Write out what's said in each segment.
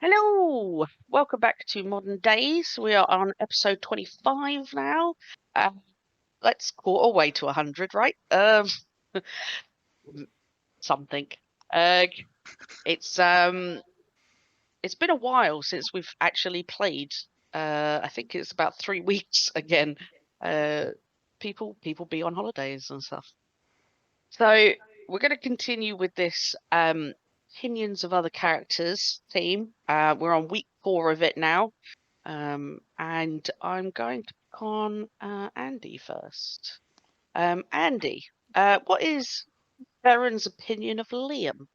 Hello, welcome back to Modern Daze. We are on episode 25 now. Let's quarter way to 100, right? Something. Uh, it's been a while since we've actually played. I think it's about 3 weeks again. People be on holidays and stuff. So we're going to continue with this opinions of other characters theme. We're on week 4 of it now. And I'm going to pick on Andy first. Andy, what is Baron's opinion of Liam?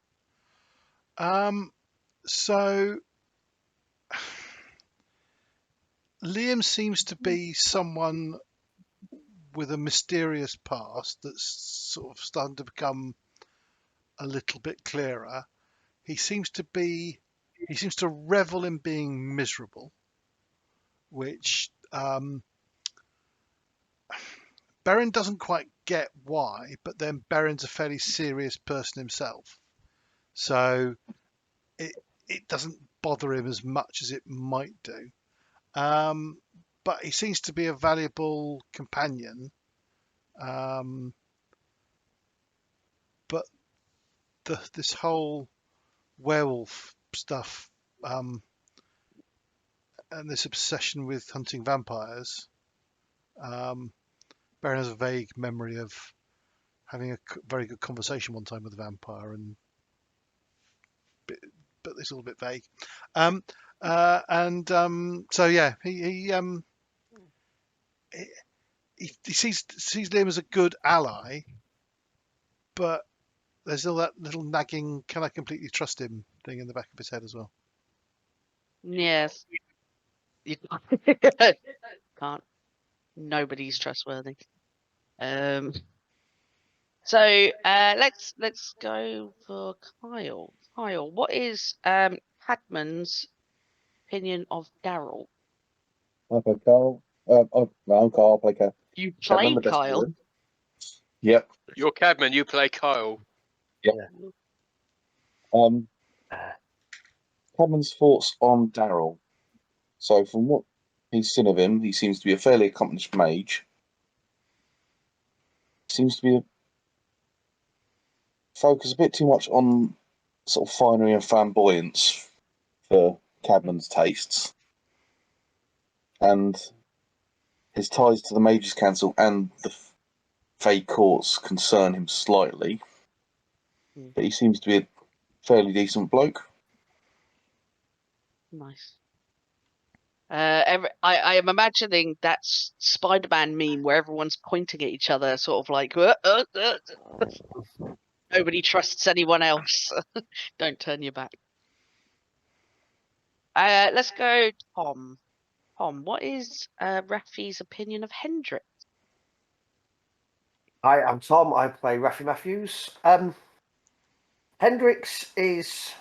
So Liam seems to be someone with a mysterious past that's sort of starting to become a little bit clearer. He seems to revel in being miserable, which Beren doesn't quite get why, but then Beren's a fairly serious person himself. So it doesn't bother him as much as it might do. But he seems to be a valuable companion. But this whole werewolf stuff and this obsession with hunting vampires, Baron has a vague memory of having a very good conversation one time with a vampire, but it's all a bit vague. So yeah, he sees Liam as a good ally, but there's still that little nagging, can I completely trust him thing in the back of his head as well. Yes. You can't. Nobody's trustworthy. So let's go for Kyle. Kyle, what is Cadman's opinion of Darrell? I play Carl. No, I'm Carl. I play You Cadman, play the best Kyle? villain. Yep. You're Cadman, you play Kyle. Yeah. Cadman's thoughts on Darrell. So from what he's seen of him, he seems to be a fairly accomplished mage. Seems to be focused a bit too much on sort of finery and flamboyance for Cadman's tastes. And his ties to the Mages Council and the Fey Courts concern him slightly. But he seems to be a fairly decent bloke. Nice. I am imagining that Spider-Man meme where everyone's pointing at each other, sort of like, nobody trusts anyone else. Don't turn your back. Let's go, Tom. Tom, what is Rafi's opinion of Hendrik? Hi, I'm Tom. I play Rafi Matthews. Hendrix is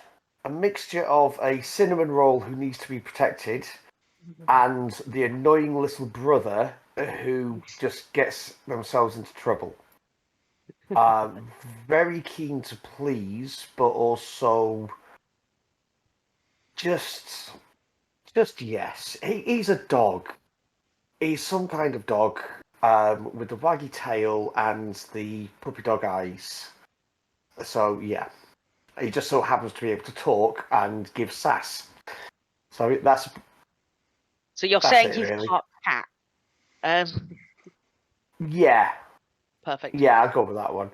a mixture of a cinnamon roll who needs to be protected and the annoying little brother who just gets themselves into trouble. Very keen to please, but also just yes. He's a dog. He's some kind of dog with the waggy tail and the puppy dog eyes. So yeah, he just so happens to be able to talk and give sass. So that's. So you're saying he's really part cat? Yeah. Perfect. Yeah, I'll go with that one.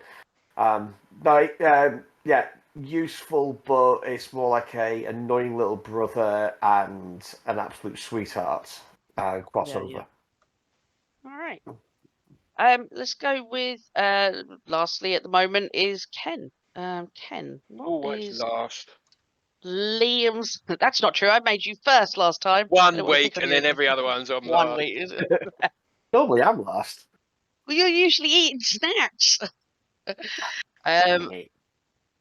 Yeah, useful, but it's more like a annoying little brother and an absolute sweetheart crossover. Yeah. All right. Let's go with lastly at the moment is Ken. Ken, Always last. Liam's. That's not true. I made you first last time. 1 week, and then every other one's on 1 week. Is it? Normally, I'm last. Well, you're usually eating snacks.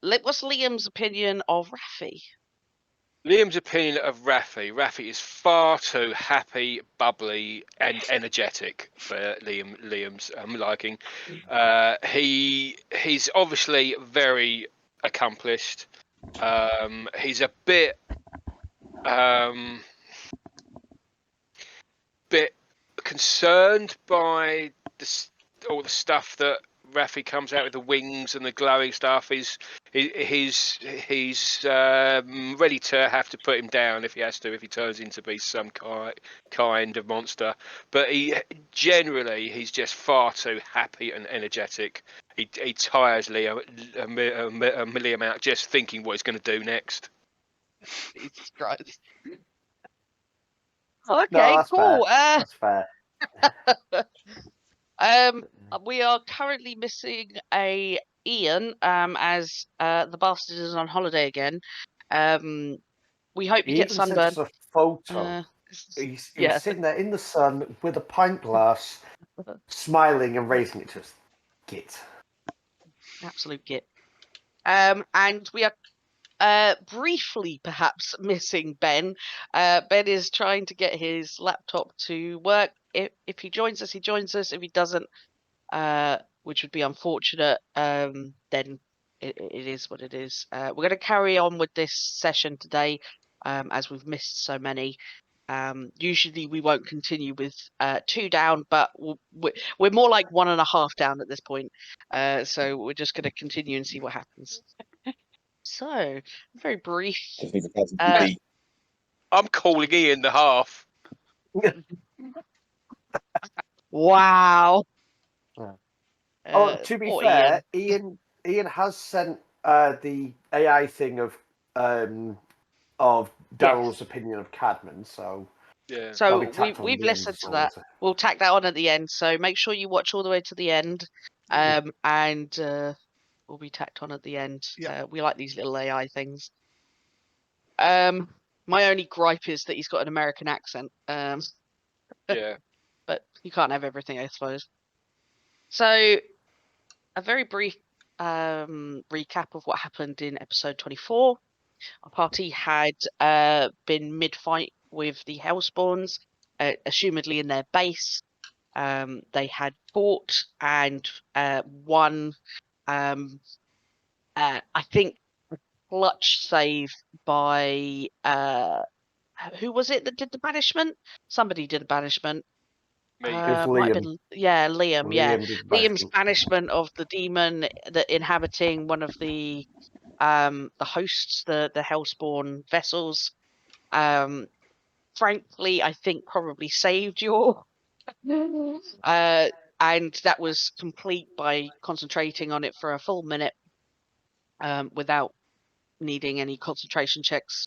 What's Liam's opinion of Rafi? Liam's opinion of Rafi is far too happy, bubbly, and energetic for Liam's liking. He's obviously very accomplished. He's a bit Bit concerned by all the stuff that Raffi comes out with, the wings and the glowing stuff. He's ready to have to put him down if he has to, if he turns into be some kind of monster. But he's just far too happy and energetic. He tires Liam out just thinking what he's going to do next. Jesus Christ. No, Okay, that's cool. fair. That's fair. We are currently missing a Ian, as the bastard is on holiday again. We hope you He get even sent sunburned. us a photo. He yeah. was sitting there in the sun with a pint glass, smiling and raising it to us. Git. Absolute git. And we are briefly perhaps missing Ben. Ben is trying to get his laptop to work. If he joins us, he joins us. If he doesn't, which would be unfortunate, then it is what it is. We're going to carry on with this session today, as we've missed so many. Usually we won't continue with 2 down, but we're more like 1.5 down at this point. So we're just going to continue and see what happens. So, very brief. I think I've had some tea. I'm calling Ian the half. Wow. To be poor fair, Ian has sent the AI thing of Darrell's opinion of Cadman, so yeah. So that'll be tacked on we've the end listened as to well, that. We'll tack that on at the end. So make sure you watch all the way to the end, and will be tacked on at the end. Yeah. We like these little AI things. My only gripe is that he's got an American accent. Yeah. But you can't have everything, I suppose. So, a very brief recap of what happened in episode 24. Our party had been mid-fight with the Hellspawns, assumedly in their base. They had fought and won. I think clutch save by who was it that did the banishment? Somebody did a banishment. Me. It was Might have Liam. been Liam. Yeah, Liam did Liam's banishment. banishment of the demon that inhabiting one of the hosts, the Hellspawn vessels. Frankly, I think probably saved your. And that was complete by concentrating on it for a full minute, without needing any concentration checks.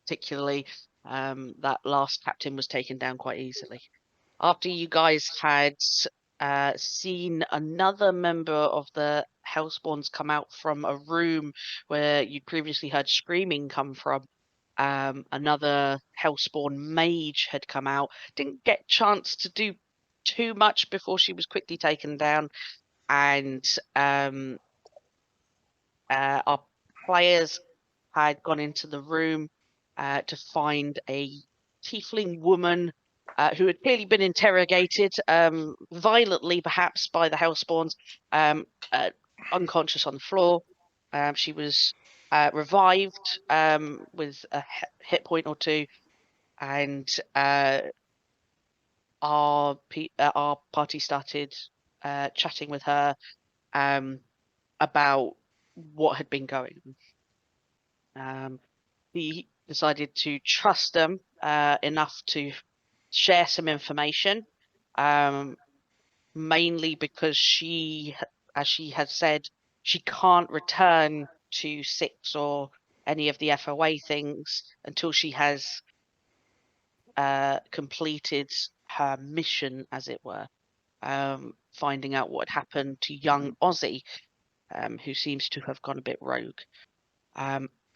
Particularly, that last captain was taken down quite easily. After you guys had seen another member of the Hellspawns come out from a room where you'd previously heard screaming come from, another Hellspawn mage had come out. Didn't get a chance to do too much before she was quickly taken down, and our players had gone into the room to find a tiefling woman who had clearly been interrogated, violently perhaps, by the Hellspawns, unconscious on the floor. She was revived with a hit point or two, and our party started chatting with her about what had been going on. We decided to trust them enough to share some information, mainly because she, as she had said, she can't return to 6 or any of the FOA things until she has completed her mission, as it were, finding out what had happened to young Ozzy, who seems to have gone a bit rogue.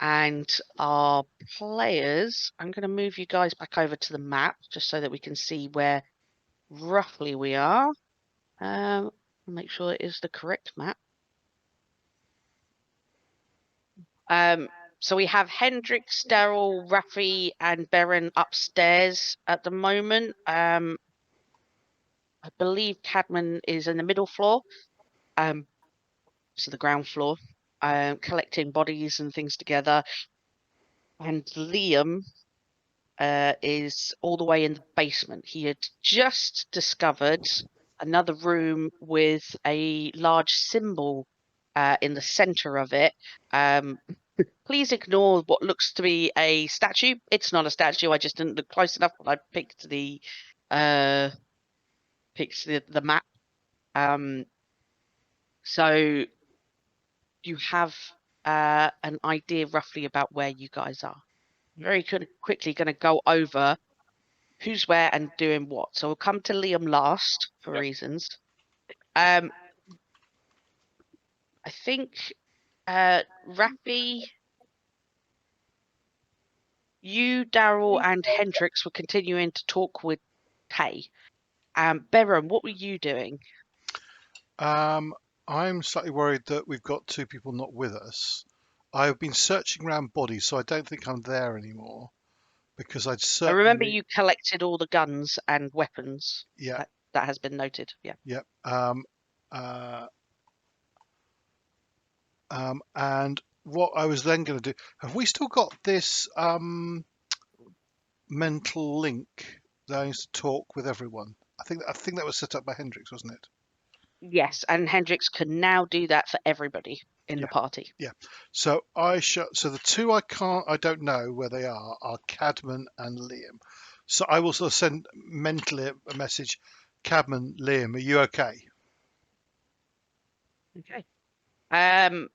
And our players, I'm going to move you guys back over to the map just so that we can see where roughly we are. Make sure it is the correct map. So we have Hendrix, Darrell, Raffi, and Beren upstairs at the moment. I believe Cadman is in the middle floor, so the ground floor, collecting bodies and things together. And Liam is all the way in the basement. He had just discovered another room with a large symbol in the center of it. Please ignore what looks to be a statue. It's not a statue. I just didn't look close enough when I picked the map. So you have an idea roughly about where you guys are. Very quickly going to go over who's where and doing what. So we'll come to Liam last for Yep. reasons. I think Rafi, you, Darrell, and Hendrix were continuing to talk with Tay. Beram, what were you doing? I'm slightly worried that we've got two people not with us. I've been searching around bodies, so I don't think I'm there anymore because I'd I certainly. remember you collected all the guns and weapons. Yeah. That has been noted. Yeah. Yep. And what I was then going to do, have we still got this mental link that I used to talk with everyone? I think that was set up by Hendrix, wasn't it? Yes, and Hendrix can now do that for everybody in the party. Yeah. So so the two I don't know where they are Cadman and Liam. So I will sort of send mentally a message, Cadman, Liam, are you okay? Okay. Liam,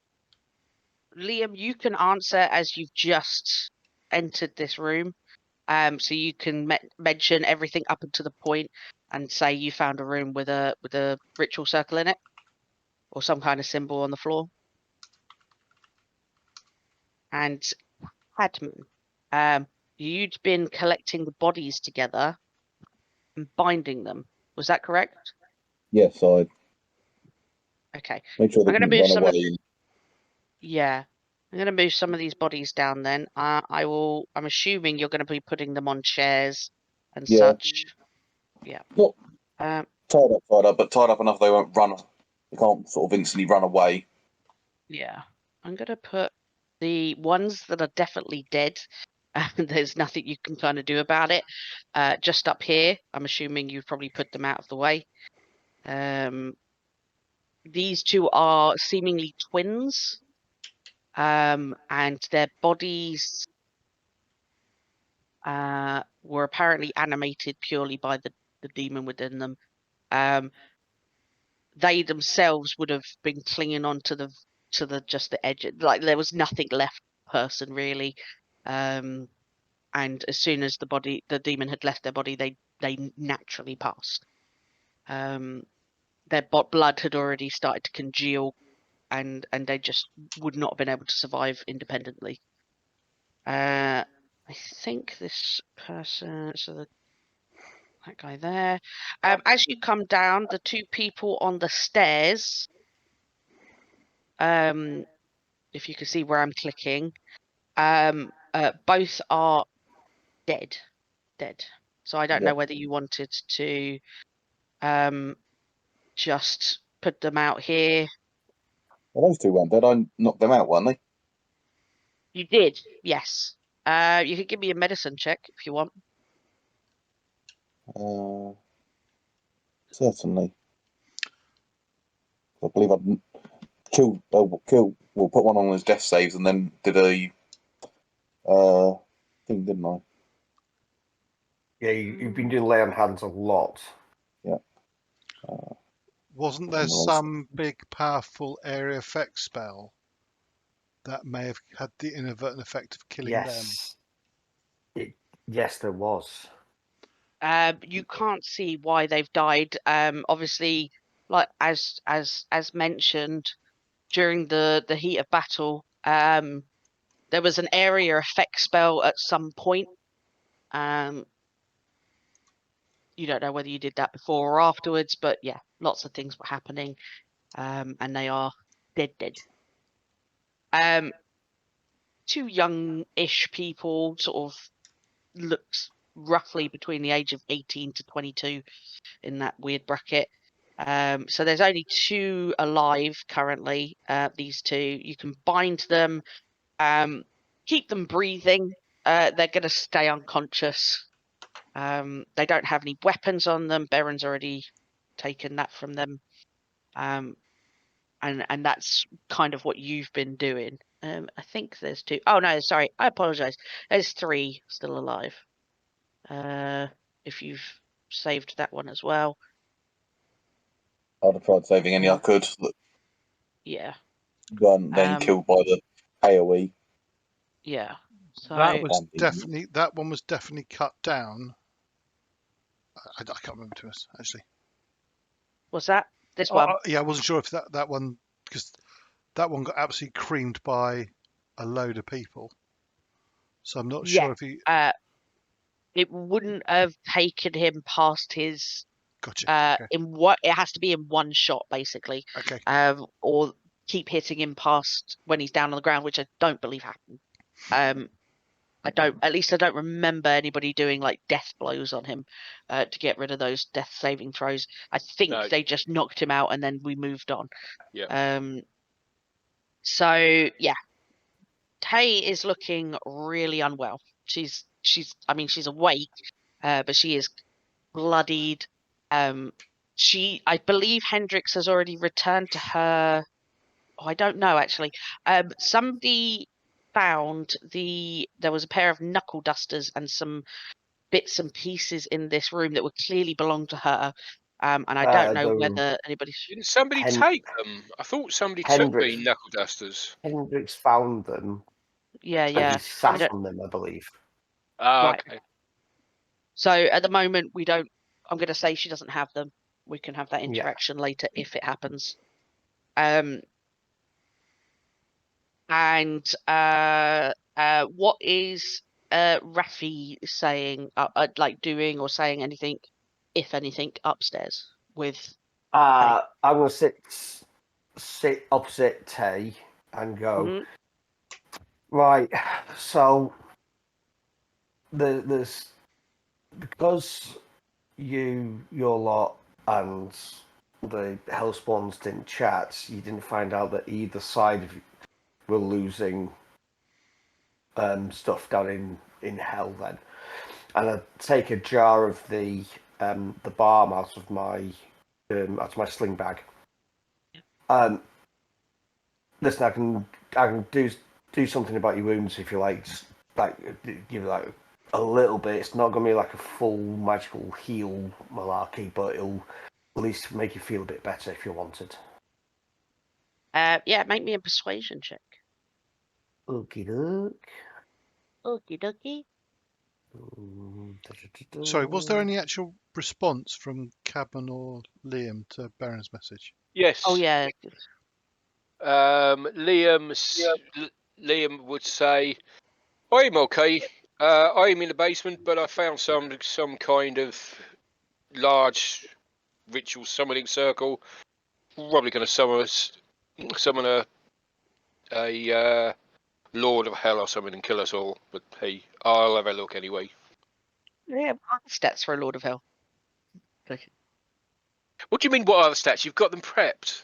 you can answer as you've just entered this room. So you can mention everything up until the point and say you found a room with a ritual circle in it or some kind of symbol on the floor. And Cadman, you'd been collecting the bodies together and binding them. Was that correct? Yes, I Okay. make sure they I'm gonna didn't move run some of away. Yeah. I'm going to move some of these bodies down then. I'm assuming you're going to be putting them on chairs and Yeah. such. Yeah. Not Um, tied up, but tied up enough they won't run. They can't sort of instantly run away. yeah. I'm going to put the ones that are definitely dead. There's nothing you can kind of do about it. Just up here. I'm assuming you've probably put them out of the way. These two are seemingly twins. And their bodies were apparently animated purely by the demon within them. They themselves would have been clinging on to the just the edge. Like there was nothing left person really. And as soon as the demon had left their body, they naturally passed. Their blood had already started to congeal, and they just would not have been able to survive independently. I think this person, so that guy there. As you come down, the two people on the stairs, if you can see where I'm clicking, both are dead. So I don't know whether you wanted to just put them out here. Well, those two weren't dead. I knocked them out, weren't they? You did, yes. You could give me a medicine check if you want. Certainly. I believe I'd killed. Well, put one on his death saves and then did a thing, didn't I? Yeah, you've been doing lay on hands a lot. Yeah. Wasn't there some big, powerful area effect spell that may have had the inadvertent effect of killing them? Yes, there was. You can't see why they've died. Obviously, like as mentioned during the heat of battle, there was an area effect spell at some point. You don't know whether you did that before or afterwards, but yeah, lots of things were happening, and they are dead. Two young-ish people, sort of looks roughly between the age of 18 to 22 in that weird bracket. So there's only two alive currently. These two, you can bind them, keep them breathing, they're going to stay unconscious. They don't have any weapons on them. Baron's already taken that from them. And that's kind of what you've been doing. I think there's 2. Oh no, sorry, I apologize. There's 3 still alive. If you've saved that one as well. I'd have tried saving any I could. Yeah. Then killed by the AoE. Yeah. So That one was definitely cut down. I can't remember to us actually. was that this one? Yeah, I wasn't sure if that one, because that one got absolutely creamed by a load of people. So I'm not sure if he. It wouldn't have taken him past his. Gotcha. Okay. In what it has to be in one shot basically. Okay. Or keep hitting him past when he's down on the ground, which I don't believe happened. I don't remember anybody doing like death blows on him to get rid of those death saving throws. I think they just knocked him out and then we moved on. Yeah. So yeah, Tay is looking really unwell. She's awake, but she is bloodied. I believe Hendrix has already returned to her. Oh, I don't know actually. Somebody found there was a pair of knuckle dusters and some bits and pieces in this room that would clearly belong to her. And I don't know whether anybody. Didn't somebody take them? I thought somebody took the knuckle dusters. Hendrix found them. Yeah. And he sat on them, I believe. Right. Okay. So at the moment, we don't. I'm going to say she doesn't have them. We can have that interaction later if it happens. And what is Raffi saying? Like doing or saying anything, if anything, upstairs with? I'm going to sit opposite Tay and go. Right. So there's because your lot and the Hellspawns didn't chat. You didn't find out that either side of you were losing stuff down in hell. Then, and I take a jar of the balm out of my sling bag. Listen, I can do something about your wounds if you like. Just like a little bit. It's not going to be like a full magical heal malarkey, but it'll at least make you feel a bit better if you wanted. Yeah, make me a persuasion check. Okie doke. Okie dokie. Sorry, was there any actual response from Cadman or Liam to Baron's message? Yes. Oh yeah. Liam would say, "I'm okay. I'm in the basement, but I found some kind of large ritual summoning circle. Probably going to summon a Lord of Hell or something and kill us all. But hey, I'll have a look anyway." Yeah, stats for a Lord of Hell. Okay. What do you mean? What are the stats? You've got them prepped.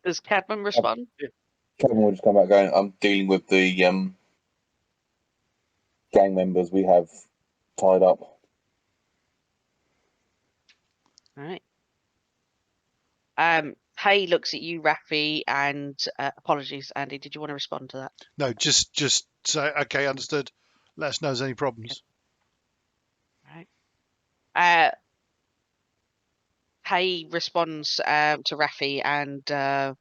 Does Cadman respond? Kevin will just come back going, I'm dealing with the gang members we have tied up. All right. Hay looks at you, Raffi, and apologies, Andy. Did you want to respond to that? No, just say, okay, understood. Let us know if there's any problems. All right. Hay responds to Raffi, and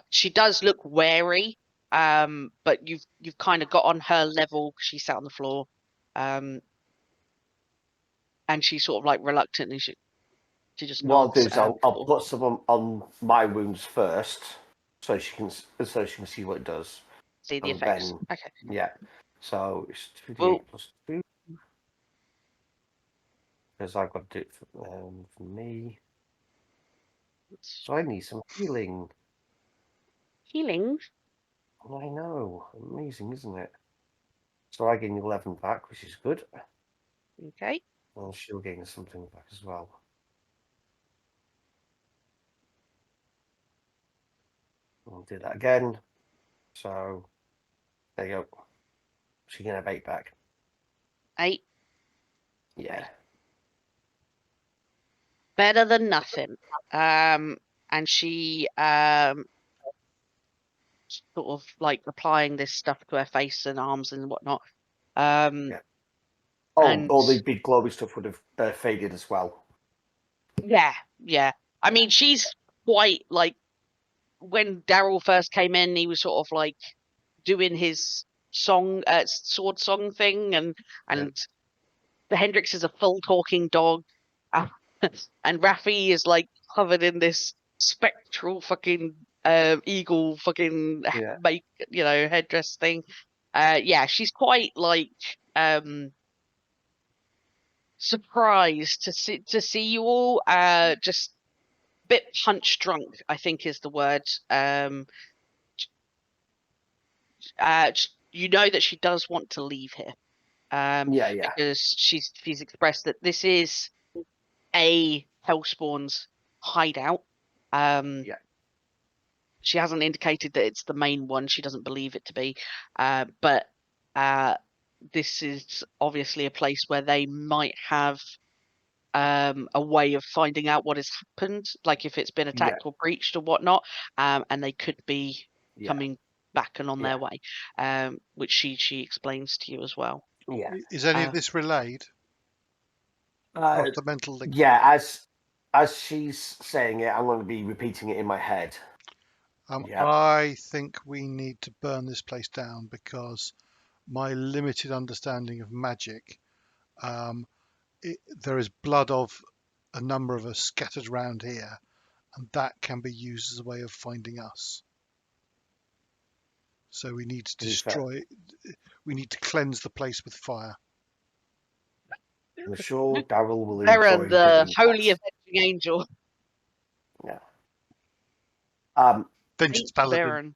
she does look wary, but you've kind of got on her level because she sat on the floor, and she sort of like reluctantly she just what I'll nods. do is I'll put some on my wounds first, so she can see what it does. See the effects. Then, okay. Yeah. So it's 2d8 plus 2. Because I've got to do it for me. So I need some healing. Healing? I know. Amazing, isn't it? So I gain 11 back, which is good. Okay. And she'll gain something back as well. I'll do that again. So there you go. She can have 8 back. 8. Yeah. Better than nothing. And she sort of like applying this stuff to her face and arms and whatnot. Yeah. Oh, and all the big glowy stuff would have faded as well. yeah. I mean, she's quite like when Darrell first came in, he was sort of like doing his song, sword song thing, and the Hendrix is a full talking dog, and Raffi is like covered in this spectral fucking eagle fucking Yeah. make headdress thing. Yeah, she's quite like surprised to see you all. Just a bit punch drunk, I think is the word. You know that she does want to leave here. Yeah. Because she's expressed that this is a Hellspawn's hideout. Yeah. She hasn't indicated that it's the main one. She doesn't believe it to be. But this is obviously a place where they might have a way of finding out what has happened, like if it's been attacked or breached or whatnot, and they could be coming back and on their way, which she explains to you as well. Yeah. Is any of this relayed? Across the mental link? Yeah, as she's saying it, I'm going to be repeating it in my head. I think we need to burn this place down because my limited understanding of magic, there is blood of a number of us scattered around here, and that can be used as a way of finding us. So we need to destroy. We need to cleanse the place with fire. I'm sure Darrell will Vera, enjoy the doing holy that. avenging angel. Yeah. Vengeance Paladin.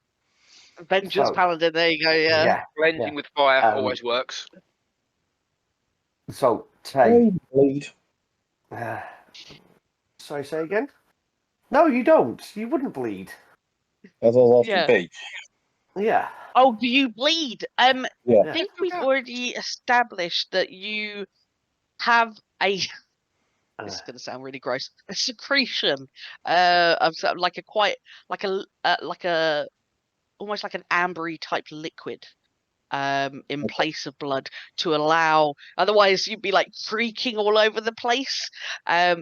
Vengeance Paladin. There you go. Yeah. Cleansing with fire always works. So Tay. Bleed. Sorry, say again. No, you don't. You wouldn't bleed. As I was asking Bea. Yeah. Oh, do you bleed? Yeah. I think we've already established that you have a. This is going to sound really gross. A secretion, of like a almost like an ambery type liquid, in place of blood to allow. Otherwise, you'd be like freaking all over the place,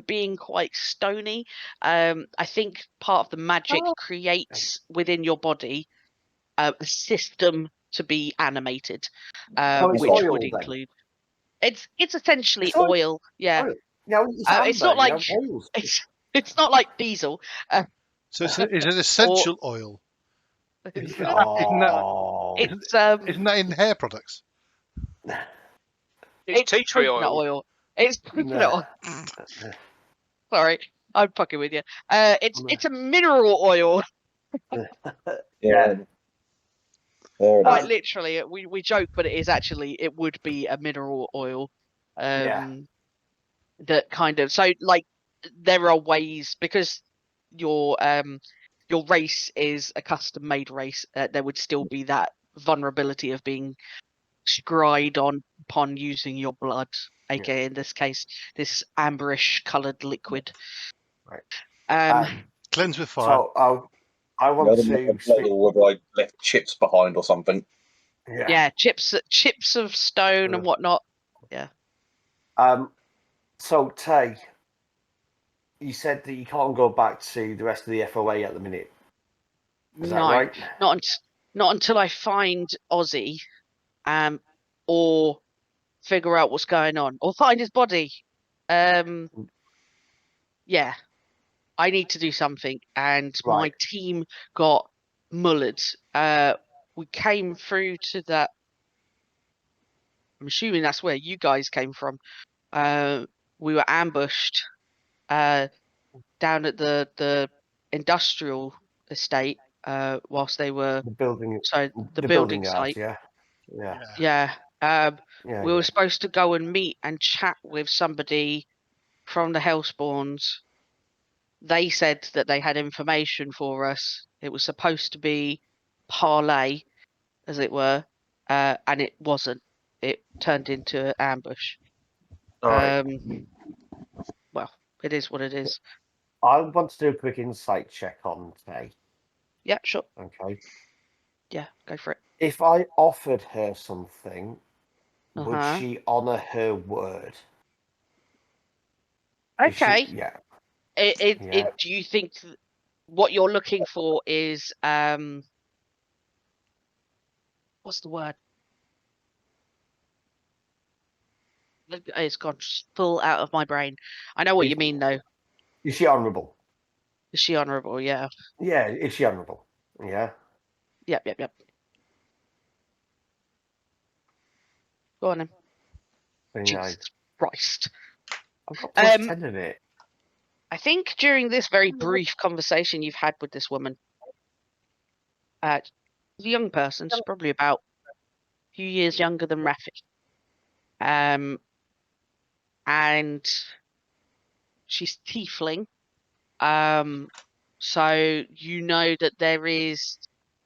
being quite stony. I think part of the magic creates within your body a system to be animated, it's which oil, would then. include. It's essentially It's oil. oil. Yeah. Oil. Now, It's not like oils. it's not like diesel. So is it essential oil? Isn't that in hair products? It's tea tree coconut oil. It's coconut oil. Sorry, I'm fucking with you. It's a mineral oil. Yeah. Quite literally, we joke, but it would be a mineral oil. That kind of, so like there are ways, because your race is a custom made race, there would still be that vulnerability of being scryed upon using your blood, aka in this case this amberish coloured liquid. Cleanse with fire. So I want to speak. Whether I left chips behind or something. Yeah, chips of stone and whatnot. Yeah. So Tay, you said that you can't go back to the rest of the FOA at the minute. Is that right? Not until I find Ozzy, or figure out what's going on, or find his body. Yeah, I need to do something, and my team got mullered. We came through to that. I'm assuming that's where you guys came from. We were ambushed down at the industrial estate, whilst they were the building site. Yeah. We were supposed to go and meet and chat with somebody from the Hellspawns, they said that they had information for us. It was supposed to be parlay, as it were, and it wasn't. It turned into an ambush. All right. Well, it is what it is. I want to do a quick insight check on Tay. Yeah, sure. Okay. Yeah, go for it. If I offered her something, would Uh-huh. she honor her word? Is she- Okay. yeah. Do you think what you're looking for is what's the word? It's gone full out of my brain. I know what you mean though. Is she honourable? Is she honourable? Yeah. Yeah. Is she honourable? Yeah. Yep. Go on then. 29. Jesus Christ. I've got plus 10 in it. I think during this very brief conversation you've had with this woman, the young person, she's probably about a few years younger than Rafi. And she's tiefling. So you know that there is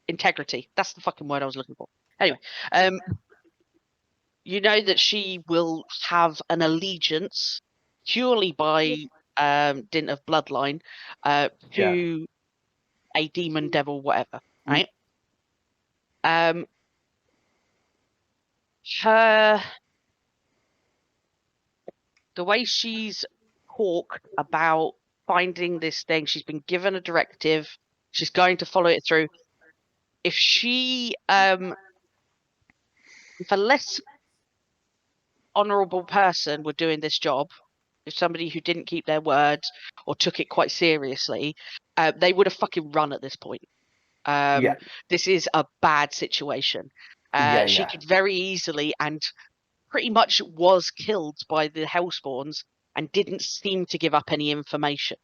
integrity. That's the fucking word I was looking for. Anyway, you know that she will have an allegiance purely by dint of bloodline to a demon, devil, whatever, right? The way she's talked about finding this thing, she's been given a directive, she's going to follow it through. If she if a less honorable person were doing this job, if somebody who didn't keep their words or took it quite seriously, they would have fucking run at this point. This is a bad situation. She could very easily and pretty much was killed by the Hellspawns and didn't seem to give up any information.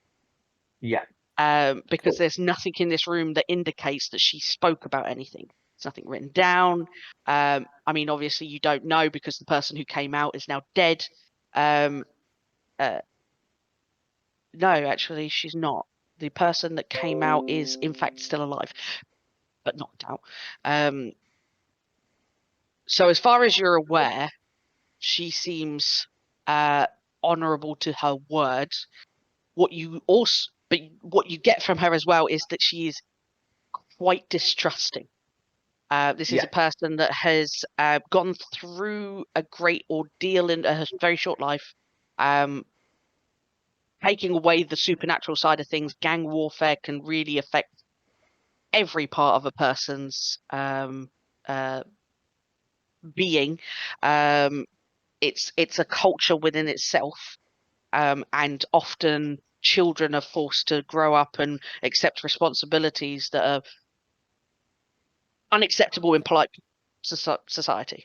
Because there's nothing in this room that indicates that she spoke about anything. There's nothing written down. I mean, obviously you don't know because the person who came out is now dead. No, actually, she's not. The person that came out is, in fact, still alive, but knocked out. So as far as you're aware, she seems honourable to her word. What you get from her as well is that she is quite distrusting. This is a person that has gone through a great ordeal in a very short life. Taking away the supernatural side of things, gang warfare can really affect every part of a person's being. It's a culture within itself, and often children are forced to grow up and accept responsibilities that are unacceptable in polite society.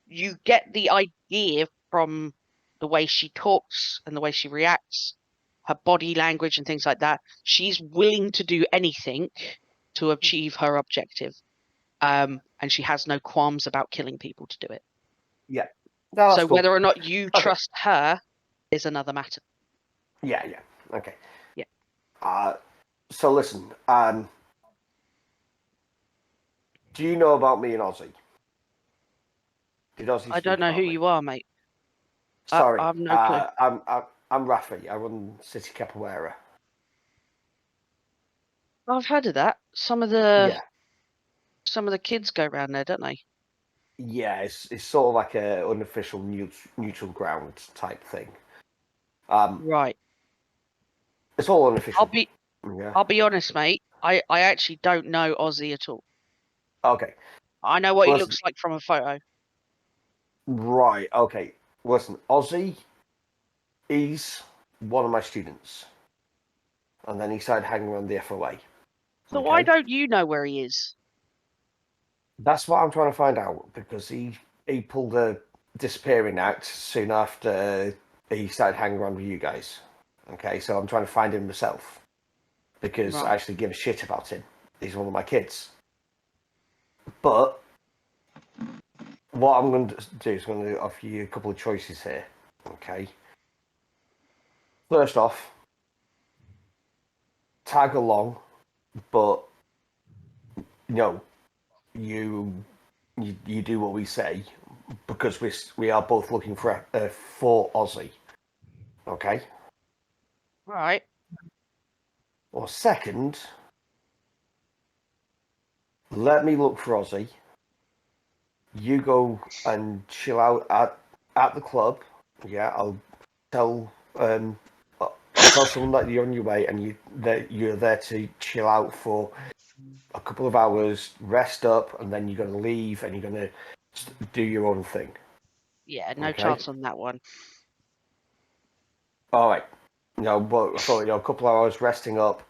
You get the idea from the way she talks and the way she reacts, her body language and things like that. She's willing to do anything to achieve her objective. And she has no qualms about killing people to do it. No, so cool. whether or not you trust her is another matter. Okay. Yeah. So listen, do you know about me and Ozzy? Did Ozzy I don't know who you are, mate. Sorry, I have no clue. I'm Rafi. I run City Capoeira. I've heard of that. Some of the kids go around there, don't they? Yeah, it's sort of like a unofficial neutral ground type thing. Right. It's all unofficial. I'll be honest, mate. I actually don't know Ozzy at all. Okay. I know what he looks like from a photo. Right. Okay. Listen, Ozzy, he's one of my students, and then he started hanging around the FOA. So why don't you know where he is? That's what I'm trying to find out, because he pulled a disappearing act soon after he started hanging around with you guys. Okay, so I'm trying to find him myself, because I actually give a shit about him. He's one of my kids. But what I'm going to do is offer you a couple of choices here. Okay. First off, tag along, but no, you do what we say because we are both looking for Aussie. Okay. Right. Or second, let me look for Aussie. You go and chill out at the club. Yeah, I'll tell someone that you're on your way and you're there to chill out for a couple of hours, rest up, and then you're going to leave and you're going to do your own thing. Yeah, no Okay. chance on that one. All right. But I thought a couple of hours resting up,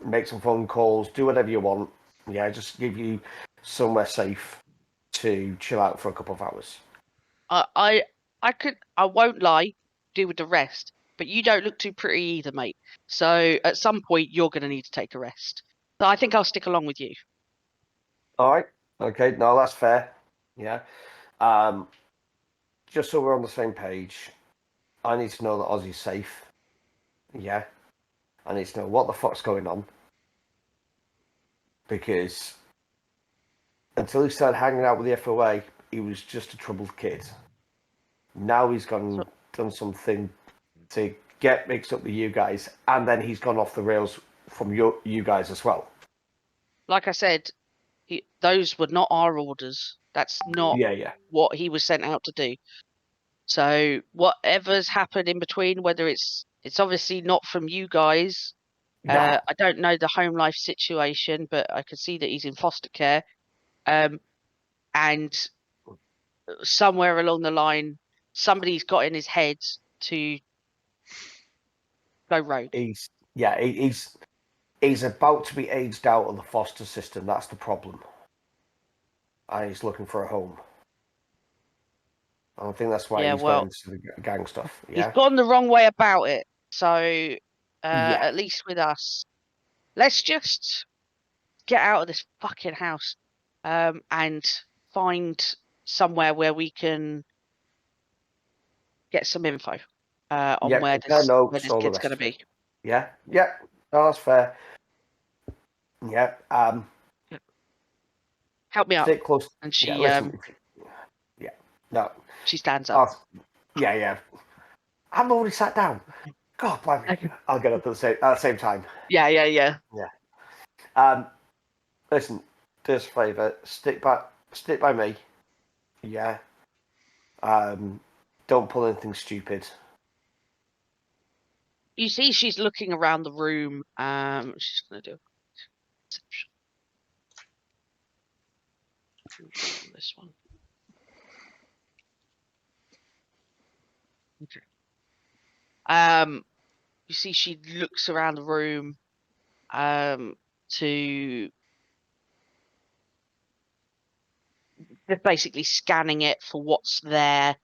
make some phone calls, do whatever you want. Yeah, just give you somewhere safe to chill out for a couple of hours. I won't lie, do with the rest, but you don't look too pretty either, mate. So at some point you're going to need to take a rest. So I think I'll stick along with you. All right. Okay. No, that's fair. Yeah. Just so we're on the same page, I need to know that Aussie's safe. Yeah. I need to know what the fuck's going on. Because until he started hanging out with the FOA, he was just a troubled kid. Now he's done something to get mixed up with you guys, and then he's gone off the rails from you guys as well. Like I said, those were not our orders. That's not what he was sent out to do. So whatever's happened in between, whether it's obviously not from you guys. No. I don't know the home life situation, but I can see that he's in foster care. And somewhere along the line, somebody's got in his head to go rogue. He's about to be aged out of the foster system. That's the problem. And he's looking for a home. I think that's why he's got into the gang stuff. Yeah? He's gone the wrong way about it. So at least with us, let's just get out of this fucking house and find somewhere where we can get some info on where this kid's going to be. Yeah, no, that's fair. Yeah. Help me up. Stay close. And she, no. She stands up. Yeah. I'm already sat down. God, blimey. I'll get up at the same time. Yeah. Listen, do us a favour. Stick by me. Yeah. Don't pull anything stupid. You see, she's looking around the room. She's gonna do this one. Okay. You see, she looks around the room. To just basically scanning it for what's there.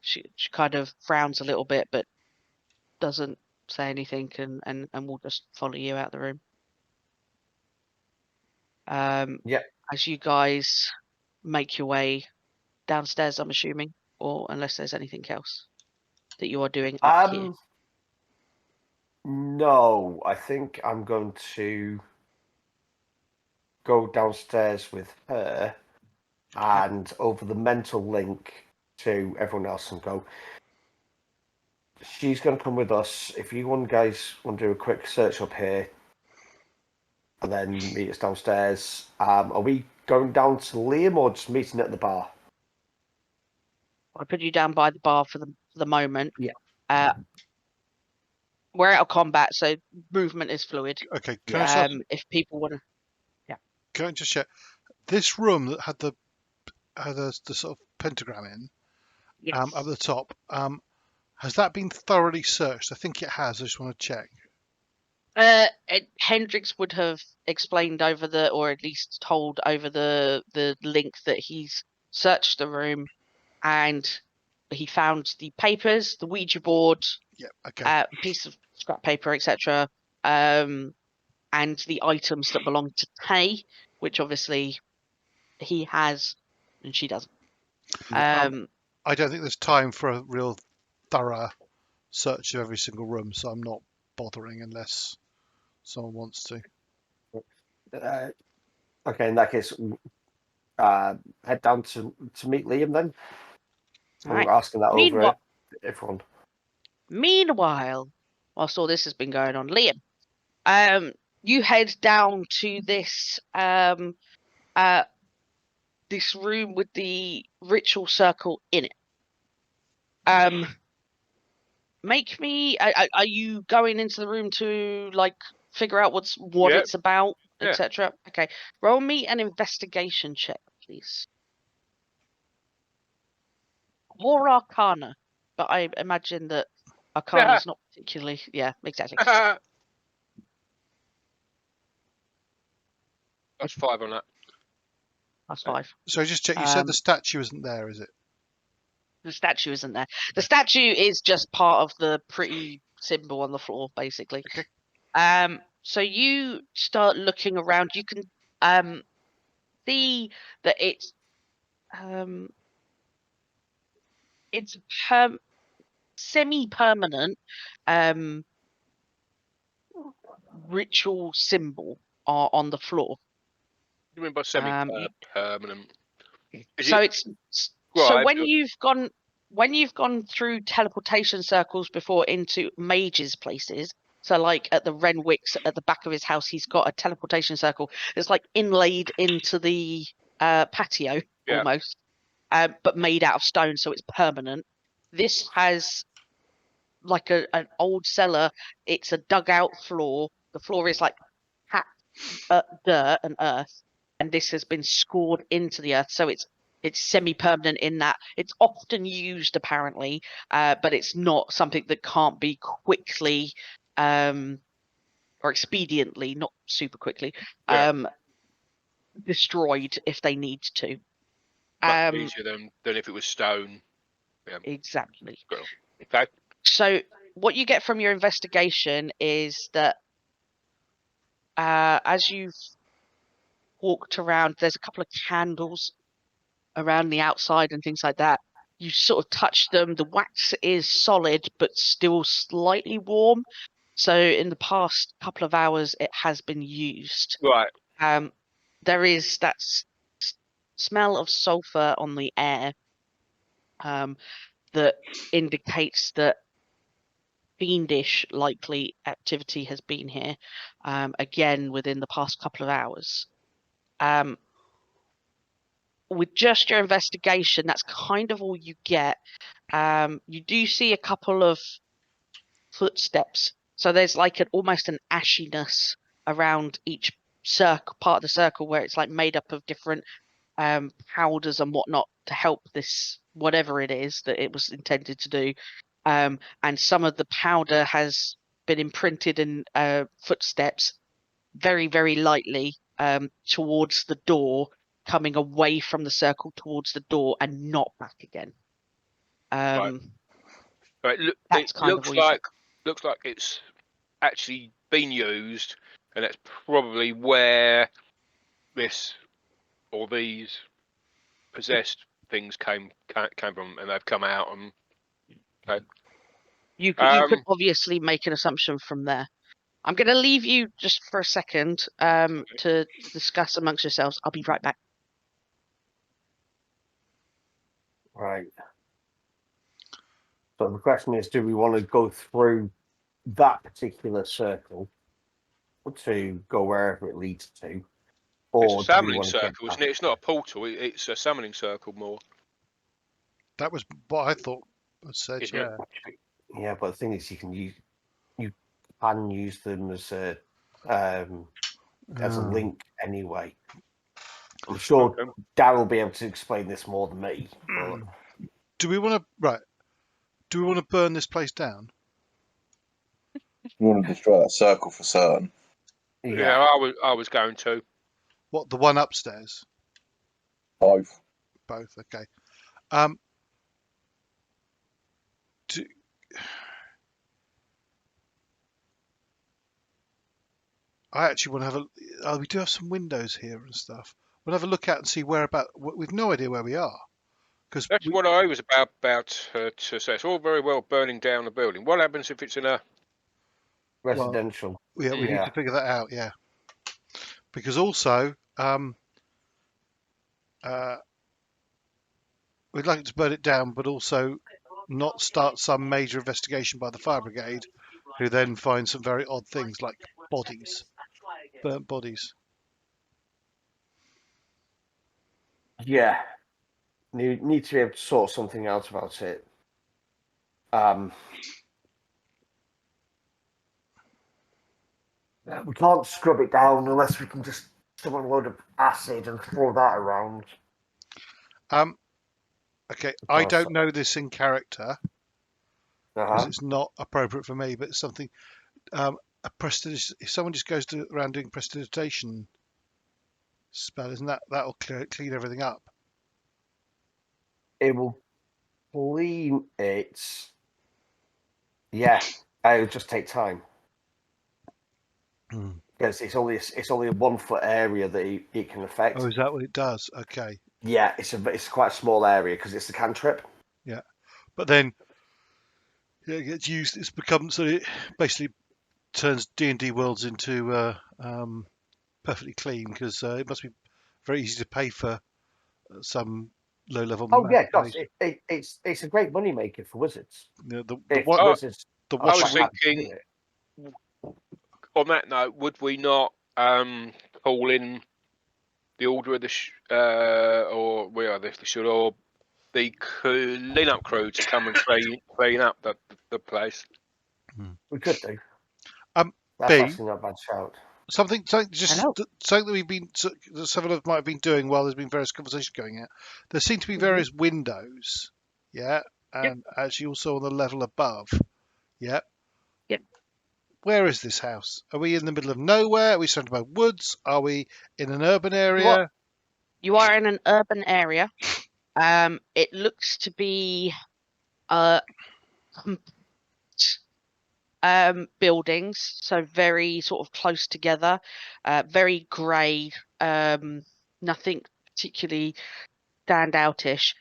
She kind of frowns a little bit, but doesn't say anything, and will just follow you out the room. As you guys make your way downstairs, I'm assuming, or unless there's anything else that you are doing up here. No, I think I'm going to go downstairs with her and over the mental link to everyone else and go, she's going to come with us. If you guys want to do a quick search up here and then meet us downstairs, are we going down to Liam or just meeting at the bar? I put you down by the bar for the moment. Yeah. We're out of combat, so movement is fluid. Okay. If people want to, Can I just check? This room that had the sort of pentagram in at the top, has that been thoroughly searched? I think it has. I just want to check. Hendrix would have explained or at least told over the link that he's searched the room and he found the papers, the Ouija board, piece of scrap paper, etc., and the items that belong to Tay, which obviously he has and she doesn't. I don't think there's time for a real thorough search of every single room, so I'm not bothering unless someone wants to. Okay, in that case, head down to meet Liam then. Right. We're asking that over Meanwhile, everyone. whilst all this has been going on, Liam, you head down to this this room with the ritual circle in it. Make me. Are you going into the room to like figure out what Yeah. it's about, Yeah. etc.? Okay, roll me an investigation check, please. Or Arcana, but I imagine that Arcana's not particularly. Yeah, exactly. That's 5 on that. That's 5. So just check. You said the Um, statue isn't there, is it? The statue isn't there. The statue is just part of the pretty symbol on the floor, basically. Okay. So you start looking around. You can see that it's semi-permanent ritual symbol on the floor. What do you mean by semi-permanent? So it's so Right, when you've gone through teleportation circles before into mages places. So like at the Renwick's at the back of his house, he's got a teleportation circle that's like inlaid into the patio Yeah. almost, but made out of stone, so it's permanent. This has like an old cellar. It's a dugout floor. The floor is like packed dirt and earth, and this has been scored into the earth, so it's semi-permanent in that it's often used apparently, but it's not something that can't be quickly or expediently, not super quickly, destroyed if they need to. much easier than if it was stone. Yeah. Exactly. Cool. Okay. So what you get from your investigation is that as you've walked around, there's a couple of candles around the outside and things like that. You sort of touch them. The wax is solid but still slightly warm. So in the past couple of hours, it has been used. Right. There is that smell of sulfur on the air that indicates that fiendish likely activity has been here again within the past couple of hours. With just your investigation, that's kind of all you get. You do see a couple of footsteps, so there's like almost an ashiness around each part of the circle where it's like made up of different powders and whatnot to help this whatever it is that it was intended to do. And some of the powder has been imprinted in footsteps very, very lightly towards the door, coming away from the circle towards the door and not back again. Right. That's it kind of looks what you like it's actually been used, and that's probably where this or these possessed things came from, and they've come out. And okay. you could obviously make an assumption from there. I'm going to leave you just for a second to discuss amongst yourselves. I'll be right back. Right. So the question is, do we want to go through that particular circle to go wherever it leads to? Or It's a summoning circle, isn't it? It's not a portal. It's a summoning circle more. That was what I thought was said. Isn't Yeah. it? Yeah, but the thing is, you can use them as a link anyway. I'm sure Darrell will be able to explain this more than me. But... Do we want to burn this place down? You want to destroy that circle for certain. Yeah, I was going to. What, the one upstairs? Both. Both. Okay. I actually want to have we do have some windows here and stuff. We'll have a look out and see whereabout. We've no idea where we are Because That's what I was about to say. It's all very well burning down a building. What happens if it's in a Residential. we need Yeah. to figure that out. Yeah. Because also, we'd like to burn it down, but also not start some major investigation by the fire brigade, who then find some very odd things like bodies, burnt bodies. Yeah. Need to be able to sort something out about it. We can't scrub it down unless we can just summon a load of acid and throw that around. Okay, I don't know this in character because Uh-huh. it's not appropriate for me, but it's something. A if someone just goes around doing prestidigitation spell, isn't that'll clean everything up? It will clean it. Yeah, it'll just take time. Because it's only a 1 foot area that it can affect. Oh, is that what it does? Okay. Yeah, it's quite a small area because it's a cantrip. Yeah, but then it gets used. It's become so it basically turns D&D worlds into perfectly clean because it must be very easy to pay for some low-level. Oh yeah, gosh, it's a great money maker for wizards. The Wizards. I was washing. thinking, on that note, would we not call in the order of the or where are they? Or the clean-up crew to come and clean up the place? We could do. Bea, That's actually not a bad shout. something that we've been some of us might have been doing while there's been various conversations going out. There seem to be various windows, and actually also on the level above, Yep. Where is this house? Are we in the middle of nowhere? Are we surrounded by woods? Are we in an urban area? You are in an urban area. It looks to be buildings, so very sort of close together, very grey, nothing particularly standoutish.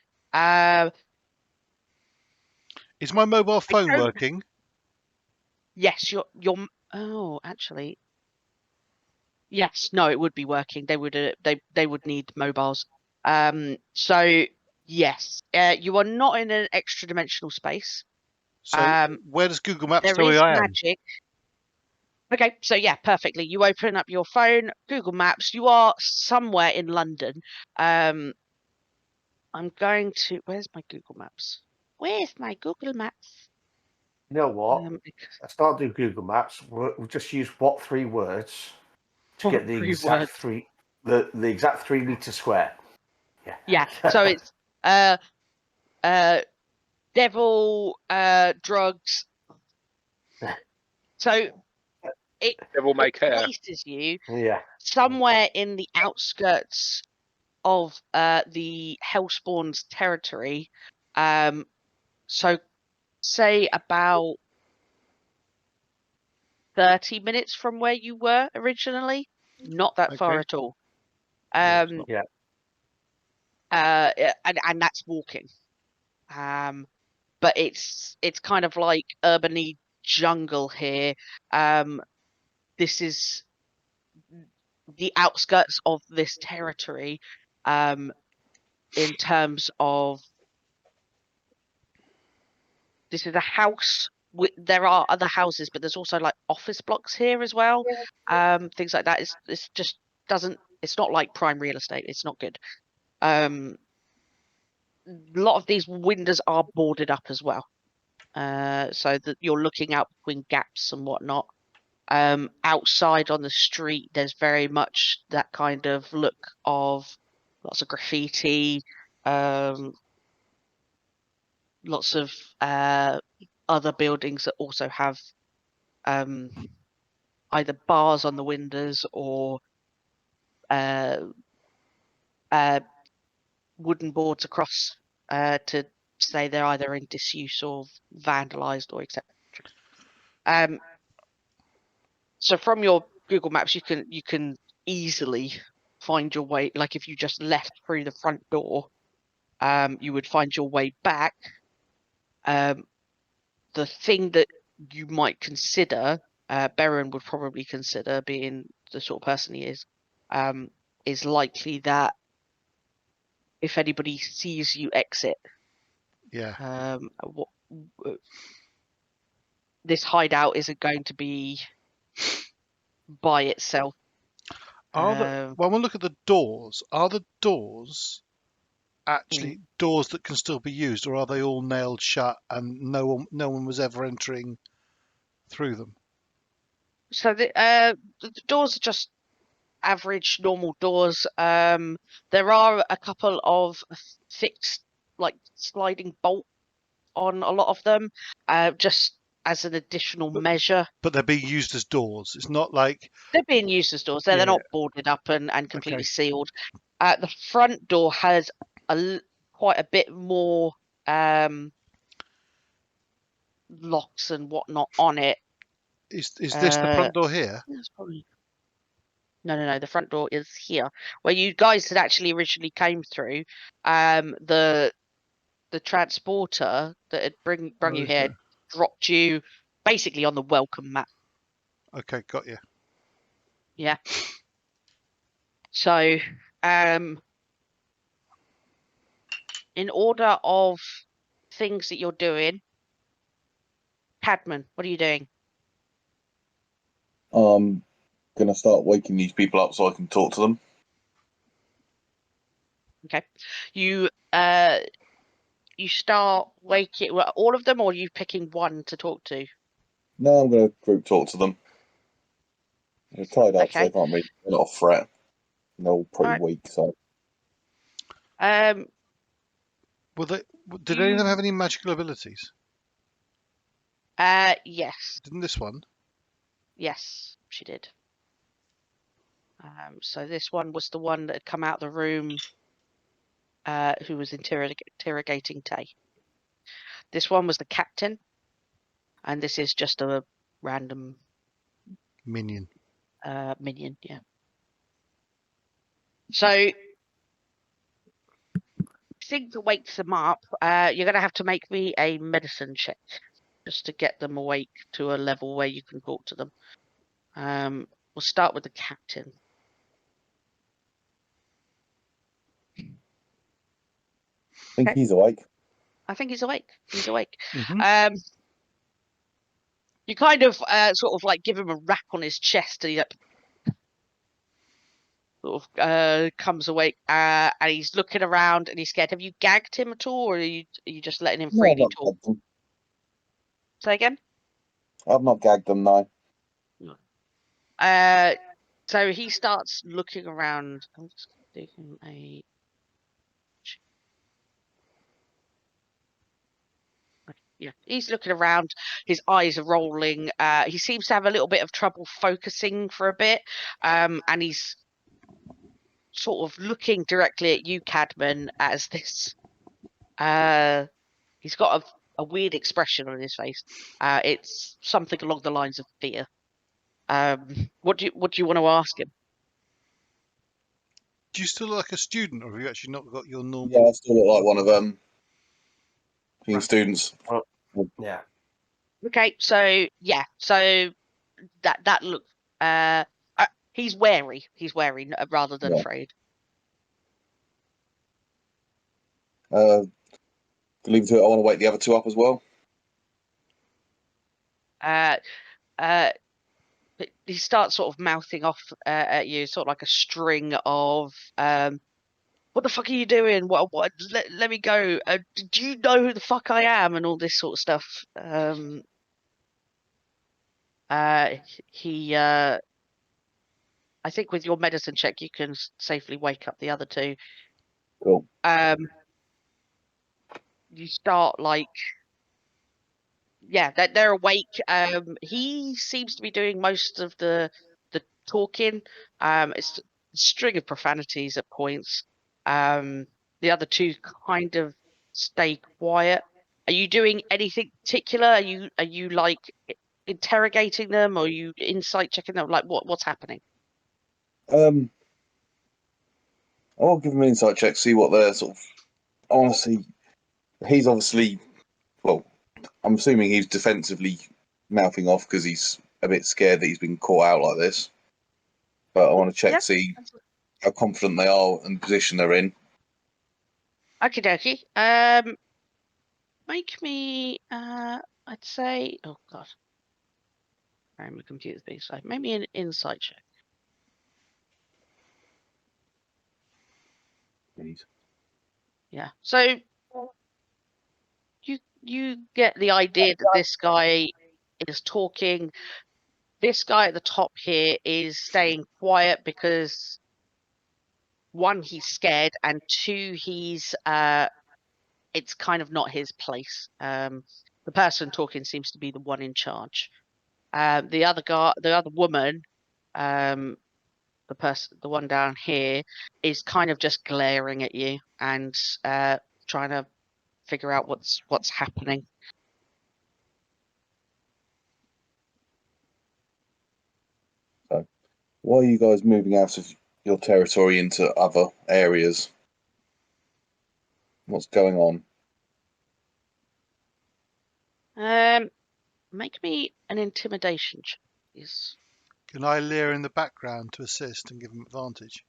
Is my mobile phone working? Yes, oh, actually, yes, no, it would be working. They would need mobiles. So yes, you are not in an extra dimensional space. So where does Google Maps There tell me is I am? magic. Okay, so yeah, perfectly. You open up your phone, Google Maps. You are somewhere in London. I'm going to. Where's my Google Maps? Where's my Google Maps? You know what? Let's not do Google Maps. We'll just use what 3 words to get the exact the exact 3 meter square. Yeah. Yeah. So it's devil, drugs. So it places you somewhere in the outskirts of the Hellspawn's territory. So say about 30 minutes from where you were originally. Not that far at all. And that's walking. But it's kind of like urban-y jungle here. This is the outskirts of this territory, in terms of this is a house. There are other houses, but there's also like office blocks here as well. Things like that. It's just doesn't. It's not like prime real estate. It's not good. A lot of these windows are boarded up as well, so that you're looking out between gaps and whatnot. Outside on the street, there's very much that kind of look of lots of graffiti, lots of other buildings that also have either bars on the windows or wooden boards across to say they're either in disuse or vandalized or etc. So from your Google Maps, you can easily find your way. Like if you just left through the front door, you would find your way back. The thing that you might consider, Beren would probably consider, being the sort of person he is likely that if anybody sees you exit, Yeah. this hideout isn't going to be by itself. When we look at the doors, are the doors actually doors that can still be used, or are they all nailed shut and no one was ever entering through them? So the doors are just average normal doors. There are a couple of fixed, like, sliding bolt on a lot of them, just as an additional measure. But they're being used as doors. It's not like They're being used as doors. They're not boarded up and completely Okay. sealed. The front door has quite a bit more locks and whatnot on it. Is this the front door here? That's probably... No. The front door is here, where you guys had actually originally came through. The transporter that had brung you here dropped you basically on the welcome mat. Okay, got you. Yeah. So, in order of things that you're doing, Cadman, what are you doing? I'm gonna start waking these people up so I can talk to them. Okay. You start waking all of them, or are you picking one to talk to? No, I'm gonna group talk to them. They're tied up, so Okay. they can't really. They're not a threat. They're all pretty Alright. weak, so. Did any of them have any magical abilities? Yes. Didn't this one? Yes, she did. So this one was the one that had come out of the room, who was interrogating Tay. This one was the captain, and this is just a random Minion. minion. Yeah. So, thing to wake them up, you're going to have to make me a medicine check just to get them awake to a level where you can talk to them. We'll start with the captain. I think he's awake. I think he's awake. He's awake. Mm-hmm. You kind of sort of like give him a rap on his chest, and he like, sort of comes awake, and he's looking around and he's scared. Have you gagged him at all, or are you just letting him No, I've freely not talk? gagged them. Say again? I've not gagged them, no. So he starts looking around. I'm just doing a... Yeah, he's looking around. His eyes are rolling. He seems to have a little bit of trouble focusing for a bit, and he's sort of looking directly at you, Cadman, as this. He's got a weird expression on his face. It's something along the lines of fear. What do you want to ask him? Do you still look like a student, or have you actually not got your normal? Yeah, I still look like one of them. Being students. Yeah. Okay, so yeah, so that look. He's wary. He's wary rather than afraid. Leave it to it. I want to wake the other two up as well. He starts sort of mouthing off at you, sort of like a string of what the fuck are you doing? What? Let me go. Do you know who the fuck I am? And all this sort of stuff. He I think with your medicine check, you can safely wake up the other two. Cool. You start like, yeah, they're awake. He seems to be doing most of the talking. It's a string of profanities at points. The other two kind of stay quiet. Are you doing anything particular? Are you like interrogating them, or are you insight checking them? Like what's happening? I'll give them an insight check, see what their sort of honestly, he's obviously, well, I'm assuming he's defensively mouthing off because he's a bit scared that he's been caught out like this. But I want to check, Yeah, see how confident they are and the position they're in. Okie dokie. Make me, I'd say, oh god. Sorry, my computer's being slow. Make me an insight check. Yeah. So you get the idea that this guy is talking. This guy at the top here is staying quiet because one, he's scared, and two, he's it's kind of not his place. The person talking seems to be the one in charge. The other woman, the one down here, is kind of just glaring at you and trying to figure out what's happening. Why are you guys moving out of your territory into other areas? What's going on? Make me an intimidation check, please. Can I leer in the background to assist and give him advantage?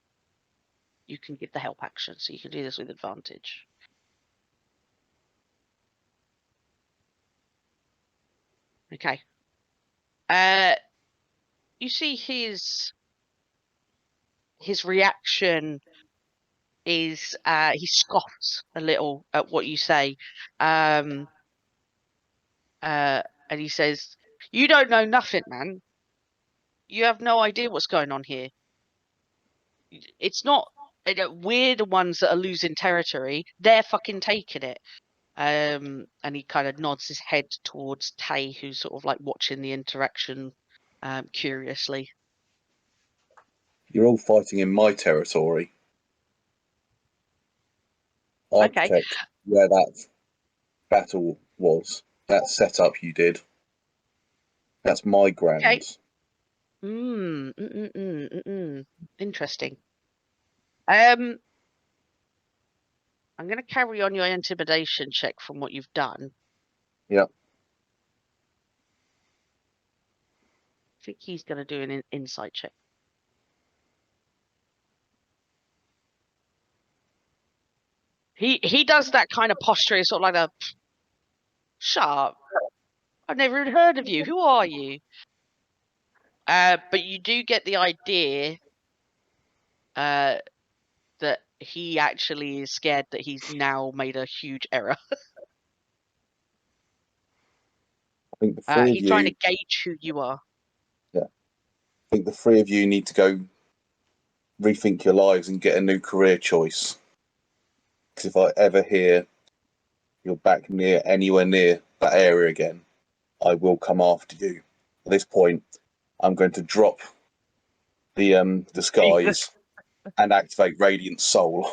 You can give the help action, so you can do this with advantage. Okay. You see his reaction is he scoffs a little at what you say, and he says, "You don't know nothing, man. You have no idea what's going on here. It's not we're the ones that are losing territory. They're fucking taking it." And he kind of nods his head towards Tay, who's sort of like watching the interaction curiously. You're all fighting in my territory. I Okay. protect where that battle was. That setup you did. That's my ground. Okay. Interesting. I'm going to carry on your intimidation check from what you've done. Yep. I think he's going to do an insight check. He does that kind of posture, sort of like a shut up. I've never even heard of you. Who are you? But you do get the idea that he actually is scared that he's now made a huge error. I think the three of he's you. trying to gauge who you are. Yeah. I think the three of you need to go rethink your lives and get a new career choice. Because if I ever hear you're back anywhere near that area again, I will come after you. At this point, I'm going to drop the disguise and activate Radiant Soul.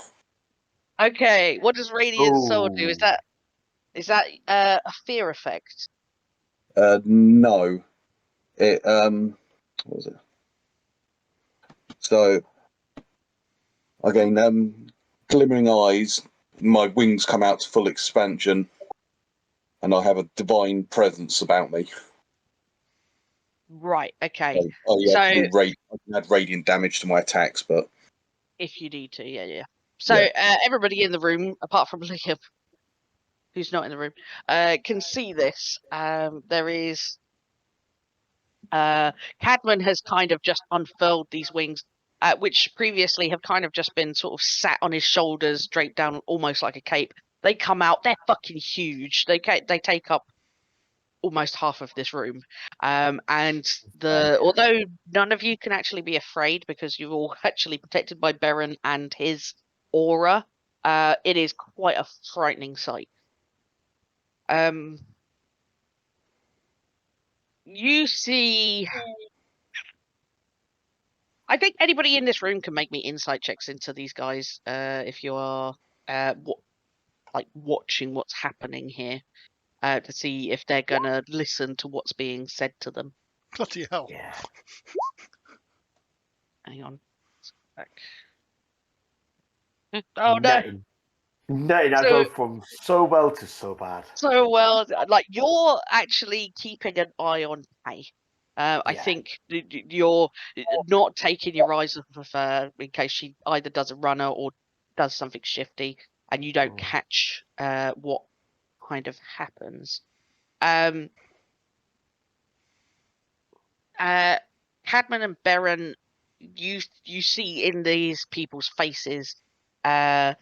Okay, what does Radiant Soul do? Is that a fear effect? No. It what was it? So again, glimmering eyes, my wings come out to full expansion, and I have a divine presence about me. Right. Okay. So I can add radiant damage to my attacks, but if you need to, yeah. So everybody in the room, apart from Liam, who's not in the room, can see this. There is Cadman has kind of just unfurled these wings, which previously have kind of just been sort of sat on his shoulders, draped down almost like a cape. They come out, they're fucking huge. They take up almost half of this room, and although none of you can actually be afraid because you're all actually protected by Beren and his aura, it is quite a frightening sight. You see, I think anybody in this room can make me insight checks into these guys if you are watching what's happening here, to see if they're gonna listen to what's being said to them. Bloody hell. Yeah. Hang on. Oh no. No, I So- go from so well to so bad. So well, like you're actually keeping an eye on Kay. I Yeah. think you're not taking your eyes off of her in case she either does a runner or does something shifty, and you don't catch what kind of happens. Cadman and Baron, you see in these people's faces, a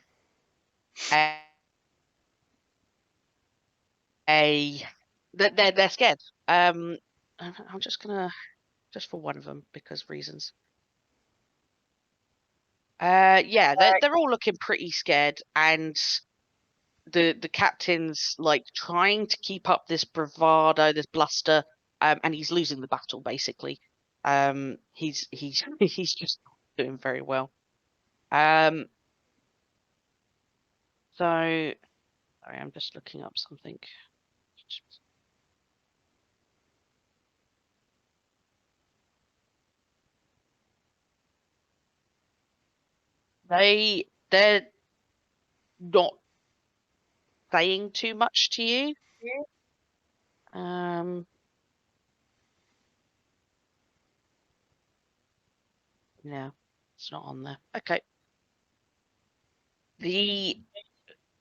they're scared. I'm just gonna just for one of them because reasons. Yeah, they're all looking pretty scared, and the captain's like trying to keep up this bravado, this bluster, and he's losing the battle basically. He's he's just not doing very well. So sorry, I'm just looking up something. They're not saying too much to you. No, it's not on there. Okay. The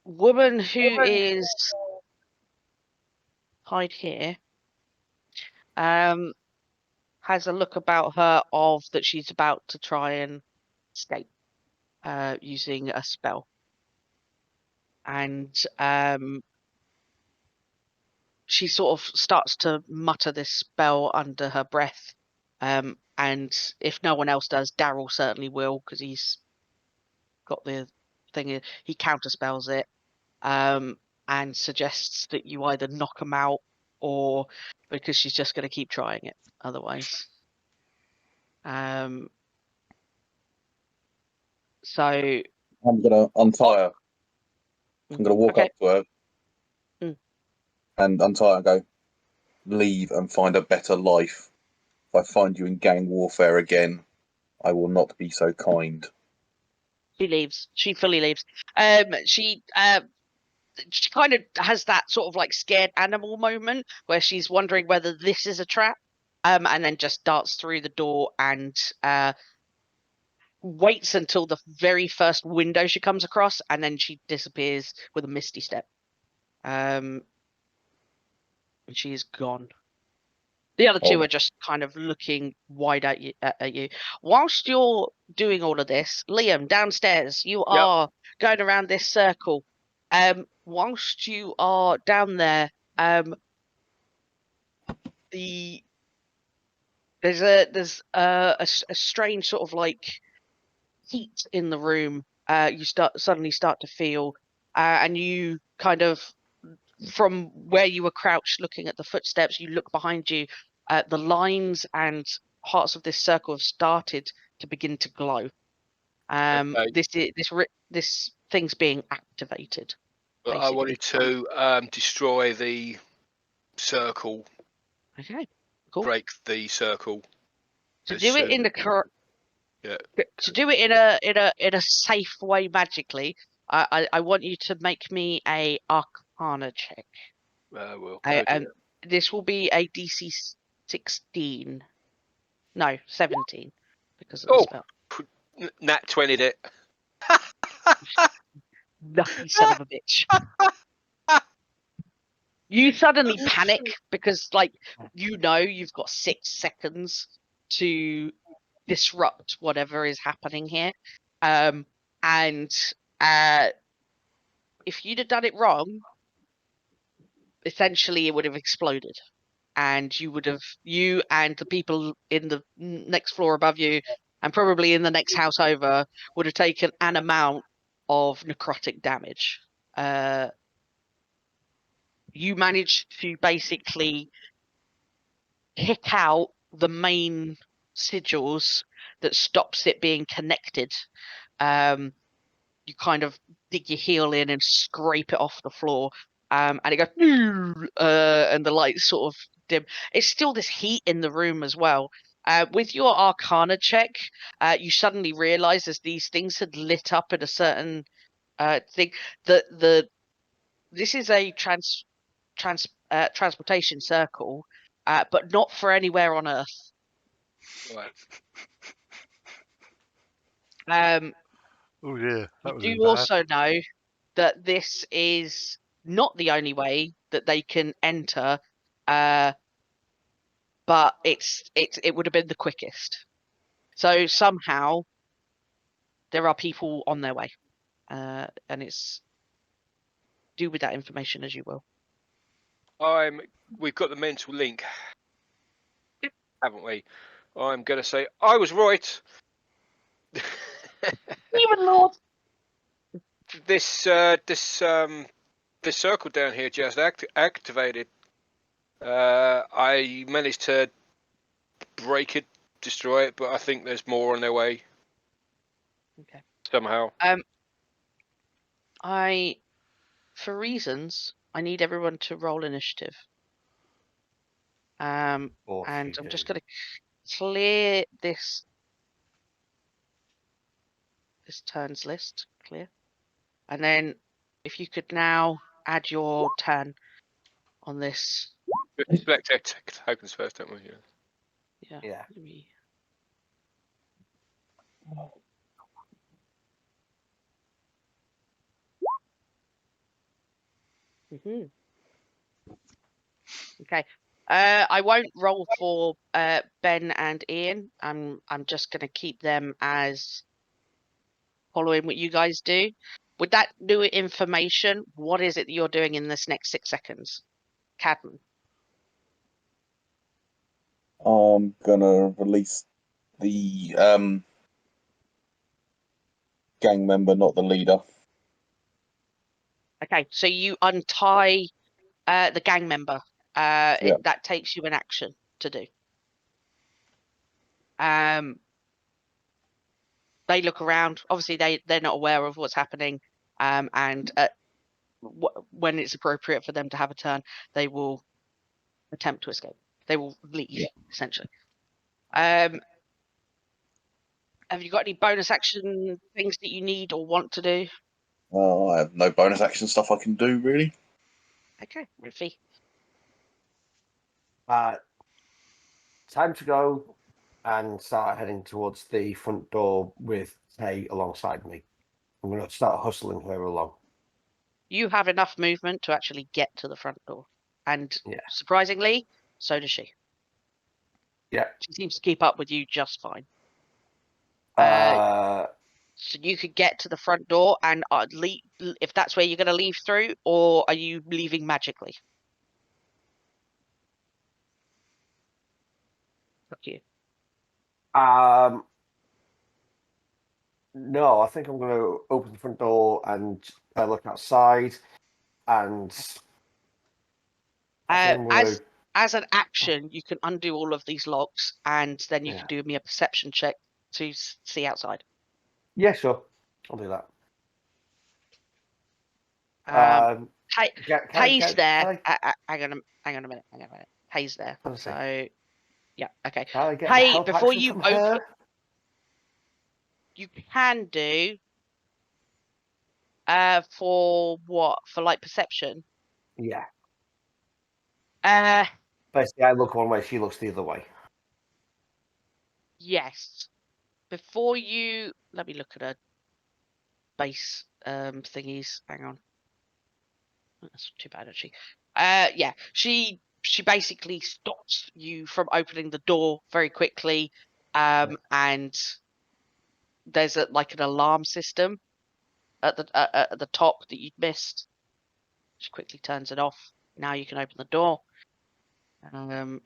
woman who is hide here has a look about her of that she's about to try and escape using a spell. And she sort of starts to mutter this spell under her breath. And if no one else does, Darrell certainly will because he's got the thing. He counterspells it and suggests that you either knock them out or because she's just going to keep trying it otherwise. So I'm gonna untie her. I'm gonna walk up to her and untie her and go, leave and find a better life. If I find you in gang warfare again, I will not be so kind. She leaves. She fully leaves. She kind of has that sort of like scared animal moment where she's wondering whether this is a trap, and then just darts through the door and waits until the very first window she comes across, and then she disappears with a misty step. And she is gone. The other two are just kind of looking wide at you. Whilst you're doing all of this, Liam, downstairs, you are going around this circle. Whilst you are down there, there's a strange sort of like heat in the room. You suddenly start to feel, and you kind of from where you were crouched looking at the footsteps, you look behind you. The lines and parts of this circle have started to begin to glow. This thing's being activated. But I wanted to destroy the circle. Okay, cool. Break the circle. To do it in the correct. Yeah. To do it in a safe way magically, I want you to make me a Arcana check. Well, this will be a DC 16. No, 17 because of the spell. Nat 20'd it. Lucky son of a bitch. You suddenly panic because, like, you've got 6 seconds to disrupt whatever is happening here. And if you'd have done it wrong, essentially it would have exploded. And you and the people in the next floor above you, and probably in the next house over, would have taken an amount of necrotic damage. You managed to basically kick out the main sigils that stops it being connected. You kind of dig your heel in and scrape it off the floor, and it goes, and the lights sort of dim. It's still this heat in the room as well. With your Arcana check, you suddenly realize as these things had lit up in a certain thing. This is a transportation circle, but not for anywhere on Earth. Right. Oh yeah, that You would do have been bad. also know that this is not the only way that they can enter, but it would have been the quickest. So somehow there are people on their way, and it's do with that information as you will. We've got the mental link, haven't we? I'm going to say I was right. Even Lord. This circle down here just activated. I managed to break it, destroy it, but I think there's more on their way. Okay. Somehow. For reasons, I need everyone to roll initiative. And I'm just going to clear this turns list, clear. And then if you could now add your turn on this. We select our tokens first, don't we? Yeah. Yeah. Let me... Okay. I won't roll for Ben and Ian. I'm just going to keep them as following what you guys do. With that new information, what is it that you're doing in this next 6 seconds? Cadman. I'm gonna release the gang member, not the leader. Okay, so you untie the gang member. That takes you an action to do. They look around. Obviously, they're not aware of what's happening. And when it's appropriate for them to have a turn, they will attempt to escape. They will leave, essentially. Have you got any bonus action things that you need or want to do? I have no bonus action stuff I can do, really. Okay, Riffy. Time to go and start heading towards the front door with Tay alongside me. I'm going to start hustling her along. You have enough movement to actually get to the front door. And surprisingly, so does she. Yeah. She seems to keep up with you just fine. So you could get to the front door and leave, if that's where you're going to leave through, or are you leaving magically? Up to you. No, I think I'm going to open the front door and look outside. And as an action, you can undo all of these locks, and then you can do me a perception check to see outside. Yeah, sure. I'll do that. Hay's there. Hang on a minute. Hay's there. So, yeah, okay. Hey, before you open, you can do for what? For like perception? Yeah. Uh, Basically, I look one way, she looks the other way. Yes. Before you, let me look at her base thingies. Hang on. That's too bad, actually. Yeah, she basically stops you from opening the door very quickly, and there's like an alarm system at the top that you'd missed. She quickly turns it off. Now you can open the door. And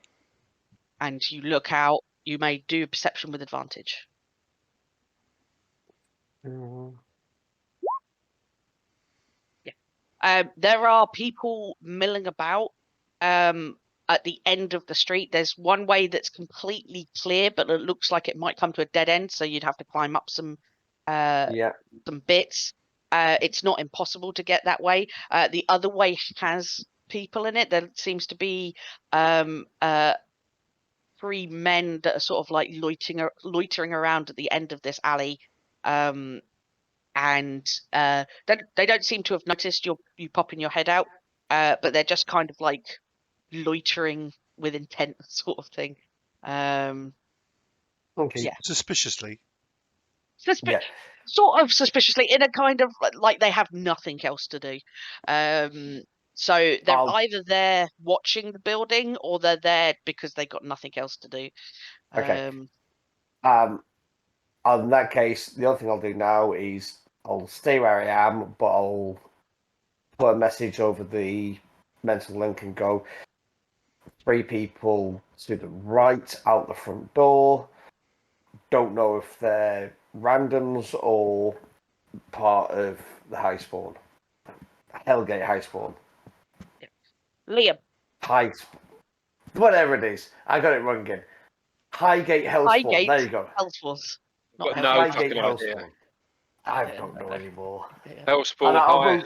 you look out. You may do perception with advantage. Yeah. There are people milling about at the end of the street. There's one way that's completely clear, but it looks like it might come to a dead end, so you'd have to climb up some bits. It's not impossible to get that way. The other way has people in it. There seems to be 3 men that are sort of like loitering around at the end of this alley, and they don't seem to have noticed you popping your head out, but they're just kind of like loitering with intent, sort of thing. Okay. Yeah. Suspiciously. Yeah. Sort of suspiciously, in a kind of like they have nothing else to do. So they're either there watching the building, or they're there because they got nothing else to do. Okay. In that case, the other thing I'll do now is I'll stay where I am, but I'll put a message over the mental link and go 3 people to the right out the front door. Don't know if they're randoms or part of the Highspawn. Hellgate Highspawn. Liam. Whatever it is. I got it wrong again. Highgate Hellspawn. Highgate There you go. Hellspawn. Got Not no Hellgate. Highgate fucking idea. Hellspawn. I don't know anymore. Hellspawn,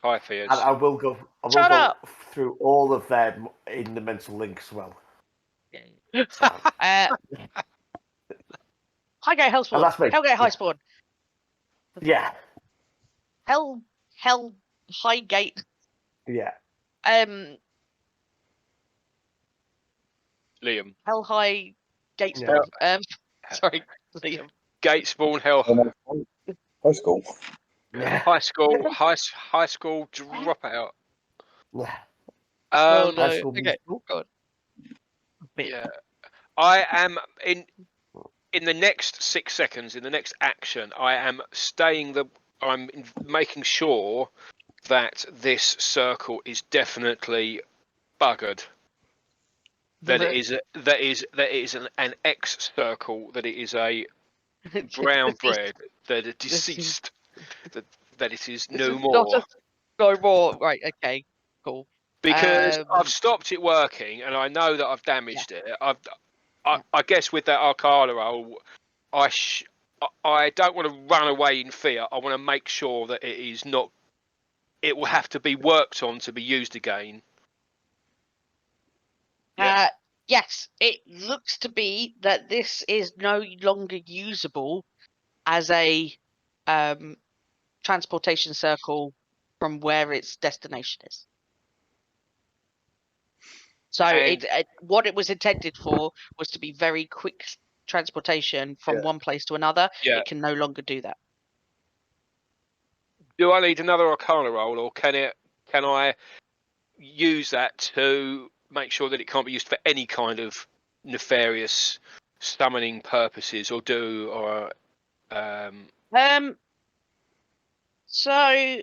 high fears. And I will go through all of them in the mental link as well. So, Highgate Hellspawn. that's me. Hellgate Highspawn. Yeah. Hell Highgate. Yeah. Liam. Hell High Gatespawn. Sorry, Liam. Gatespawn, Hell. High school. Yeah. High school dropout. Yeah. Oh no. High school Okay. musical. God. Yeah. I am in the next 6 seconds, in the next action, I am I'm making sure that this circle is definitely buggered. That it is an X circle, that it is a brown bread, that it deceased, that it is no more. No more. Right, okay. Cool. Because I've stopped it working, and I know that I've damaged it. I guess with that Arcana roll, I don't want to run away in fear. I want to make sure that it is not. It will have to be worked on to be used again. Yes, it looks to be that this is no longer usable as a transportation circle from where its destination is. So what it was intended for was to be very quick transportation from one place to another. Yeah. It can no longer do that. Do I need another Arcana roll, or can I use that to make sure that it can't be used for any kind of nefarious summoning purposes, So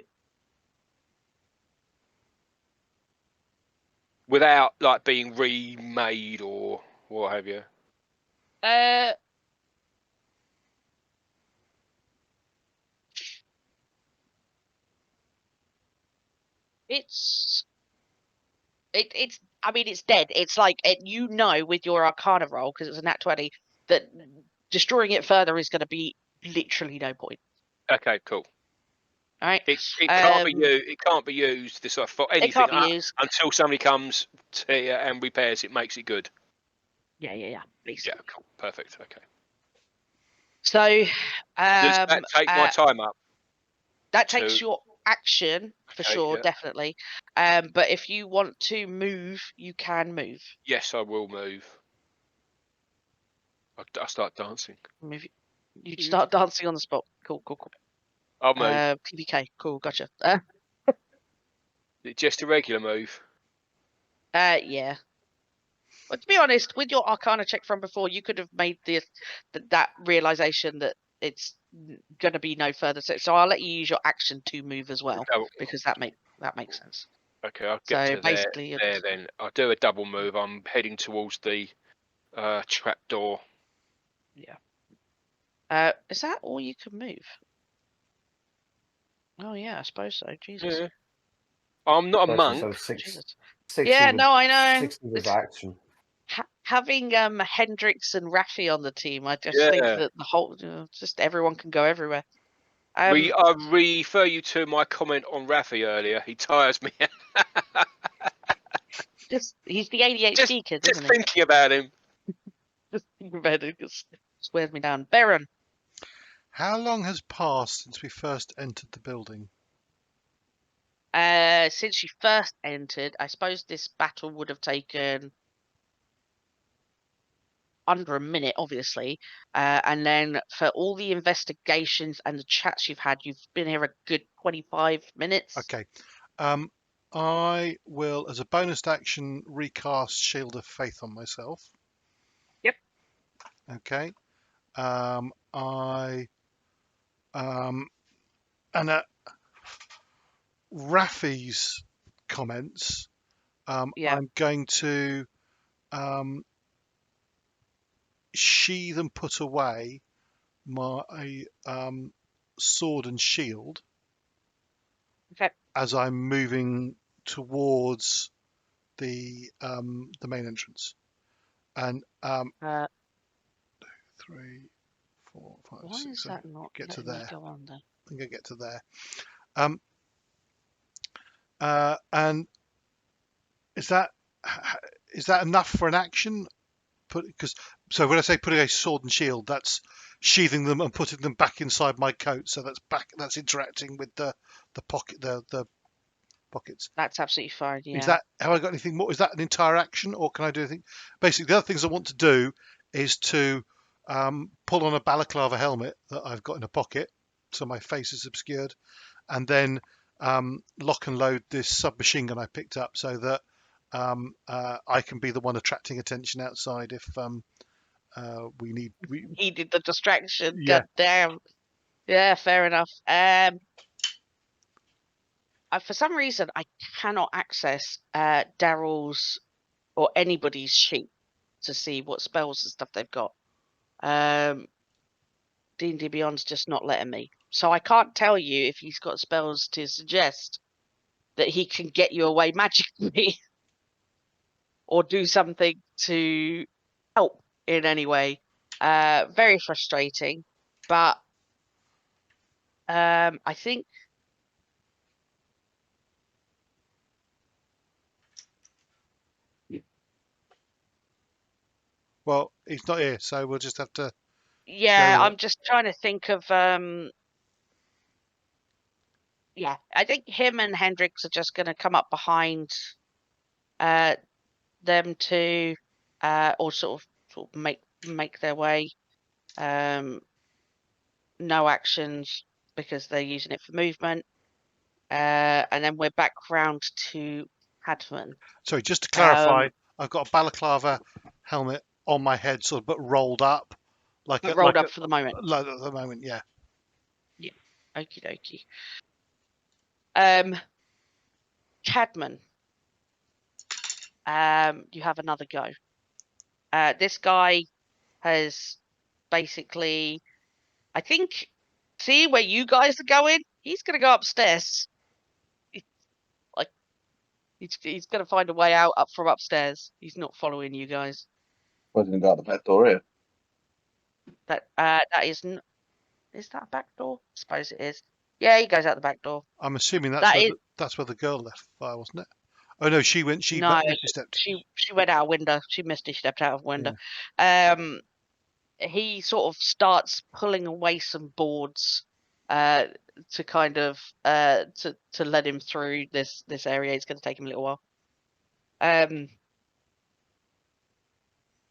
without like being remade or what have you? It's I mean, it's dead. It's like with your Arcana roll, because it was a nat 20, that destroying it further is going to be literally no point. Okay, cool. All right. It can't be used this for anything. It can't be used until somebody comes to here and repairs it, makes it good. Yeah. Please. Yeah, cool, perfect. Okay. So does that take my time up? That takes your action for sure, definitely. But if you want to move, you can move. Yes, I will move. I start dancing. You start dancing on the spot. Cool. I'll move. PBK. Cool. Gotcha. Just a regular move. Yeah. But to be honest, with your Arcana check from before, you could have made that realization that it's going to be no further. So I'll let you use your action to move as well, because that makes sense. Okay, I'll get to basically there then. I'll do a double move. I'm heading towards the trap door. Yeah. Is that all you can move? Oh yeah, I suppose so. Jesus. Yeah. I'm not a monk. So 60 yeah, no, I know. 60 was action. Having Hendrix and Raffi on the team, I just think that the whole, just everyone can go everywhere. I refer you to my comment on Raffi earlier. He tires me. He's the ADHD kid, isn't he? Just thinking about him. Just thinking about it just wears me down. Baron. How long has passed since we first entered the building? Since you first entered, I suppose this battle would have taken under a minute, obviously. And then for all the investigations and the chats you've had, you've been here a good 25 minutes. Okay. I will, as a bonus action, recast Shield of Faith on myself. Yep. Okay. And Rafi's comments, Yeah. I'm going to sheathe and put away my sword and shield Okay. as I'm moving towards the main entrance. And 3, 4, 5, Why 6, is 7, that not get to letting me there. go on there? I think I get to there. And is that enough for an action? So when I say putting a sword and shield, that's sheathing them and putting them back inside my coat. So that's interacting with the pockets. That's absolutely fine. Is Yeah. that, have I got anything more? Is that an entire action, or can I do anything? Basically, the other things I want to do is to pull on a balaclava helmet that I've got in a pocket, so my face is obscured, and then lock and load this submachine gun I picked up, so that I can be the one attracting attention outside if we need. He did the distraction. Yeah. God damn. Yeah, fair enough. For some reason, I cannot access Darrell's or anybody's sheet to see what spells and stuff they've got. D&D Beyond's just not letting me. So I can't tell you if he's got spells to suggest that he can get you away magically or do something to help in any way. Very frustrating, but I think Well, he's not here, so we'll just have to. yeah, Go with I'm just trying to think of yeah, I think him and Hendrix are just going to come up behind them two, or sort of make their way. No actions because they're using it for movement. And then we're back round to Cadman. Sorry, just to clarify, I've got a balaclava helmet on my head, sort of, but rolled up, But rolled up for the moment. Like at the moment, yeah. Yeah. Okie dokie. Cadman. You have another go. This guy has basically, I think, see where you guys are going? He's going to go upstairs. He's going to find a way out up from upstairs. He's not following you guys. I was going to go out the back door here. That isn't. Is that a back door? I suppose it is. Yeah, he goes out the back door. I'm assuming that's where the girl left fire, wasn't it? Oh no, she went. She stepped. She went out a window. She misty stepped out of a window. He sort of starts pulling away some boards to kind of to let him through this area. It's going to take him a little while.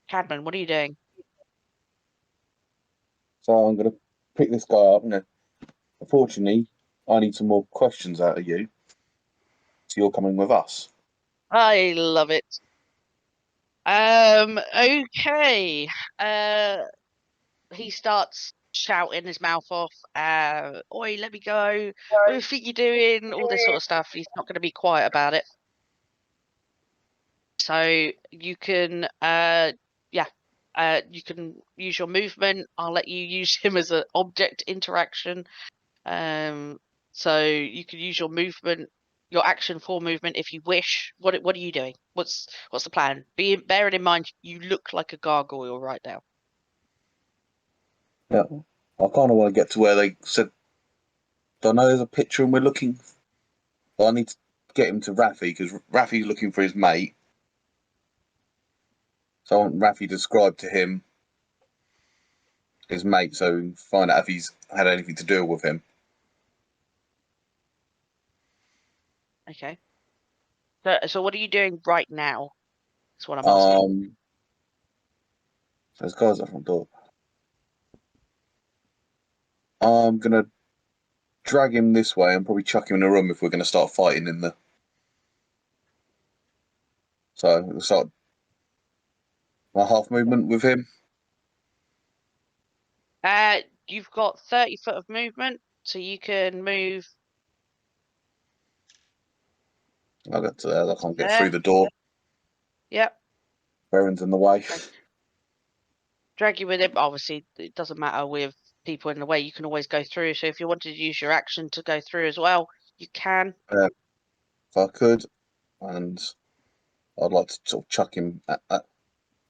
Cadman, what are you doing? So I'm going to pick this guy up. And unfortunately, I need some more questions out of you. So you're coming with us. I love it. Okay. He starts shouting his mouth off. Oi, let me go. What do you think you're doing? All this sort of stuff. He's not going to be quiet about it. So you can, you can use your movement. I'll let you use him as an object interaction. So you can use your movement, your action for movement if you wish. What are you doing? What's the plan? Bearing in mind you look like a gargoyle right now. Yeah, I kind of want to get to where they said. I know there's a picture and we're looking. I need to get him to Rafi because Rafi's looking for his mate. So I want Rafi to describe to him his mate, so find out if he's had anything to do with him. Okay. So what are you doing right now? That's what I'm asking. There's guys at the front door. I'm gonna drag him this way and probably chuck him in a room if we're gonna start fighting in the. So we'll start my half movement with him. You've got 30 foot of movement, so you can move. I'll get to there. I can't get There. through the door. Yep. Baron's in the way. Drag you with him. Obviously, it doesn't matter with people in the way. You can always go through. So if you wanted to use your action to go through as well, you can. If I could, and I'd like to sort of chuck him. I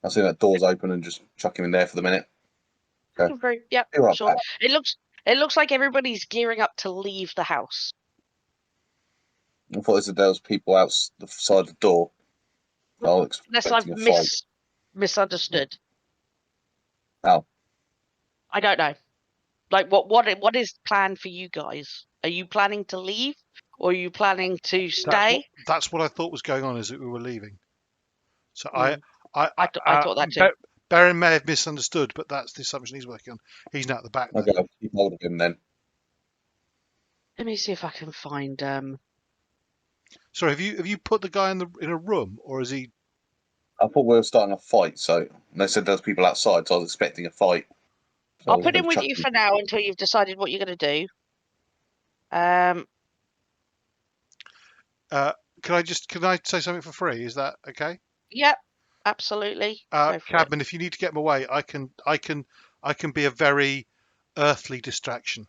see that door's open and just chuck him in there for the minute. Okay. Yep. Be right Sure. back. It looks like everybody's gearing up to leave the house. I thought there was people outside the door. I was Unless I've expecting a fight. misunderstood. Oh. I don't know. Like what is planned for you guys? Are you planning to leave, or are you planning to stay? That's what I thought was going on, is that we were leaving. So I thought that too. Baron may have misunderstood, but that's the assumption he's working on. He's now at the back. Okay, I'll keep hold of him then. Let me see if I can find. Sorry, have you put the guy in a room, or is he? I thought we were starting a fight, so they said there's people outside, so I was expecting a fight. So I'll put him with you for now until you've decided what you're going to do. Can I say something for free? Is that okay? Yep, absolutely. Cadman, if you need to get him away, I can be a very earthly distraction,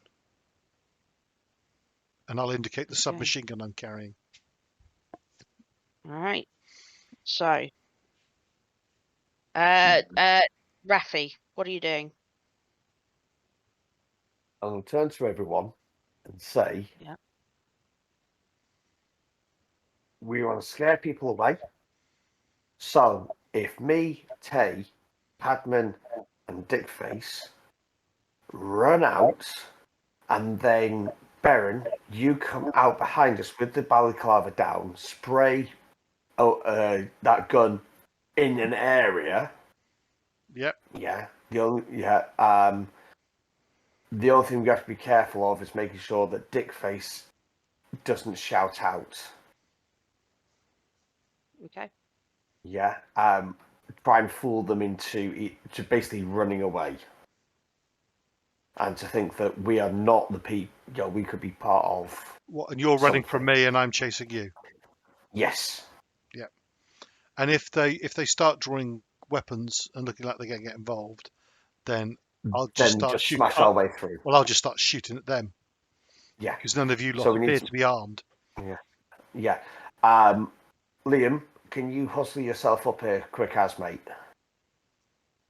and I'll indicate the submachine gun I'm carrying. All right. So, Rafi, what are you doing? I'll turn to everyone and say, Yeah. We want to scare people away. So if me, Tay, Cadman, and Dickface run out, and then Baron, you come out behind us with the balaclava down, spray that gun in an area. Yep. Yeah. The only thing we have to be careful of is making sure that Dickface doesn't shout out. Okay. Yeah. Try and fool them into basically running away. And to think that we are not the people, we could be part of. What? And you're running from me, and I'm chasing you. Yes. Yeah. And if they start drawing weapons and looking like they're going to get involved, then I'll just start shooting. Smash our way through. Well, I'll just start shooting at them. Yeah. Because none of you lot appear to be armed. Yeah. Yeah. Liam, can you hustle yourself up here quick as, mate?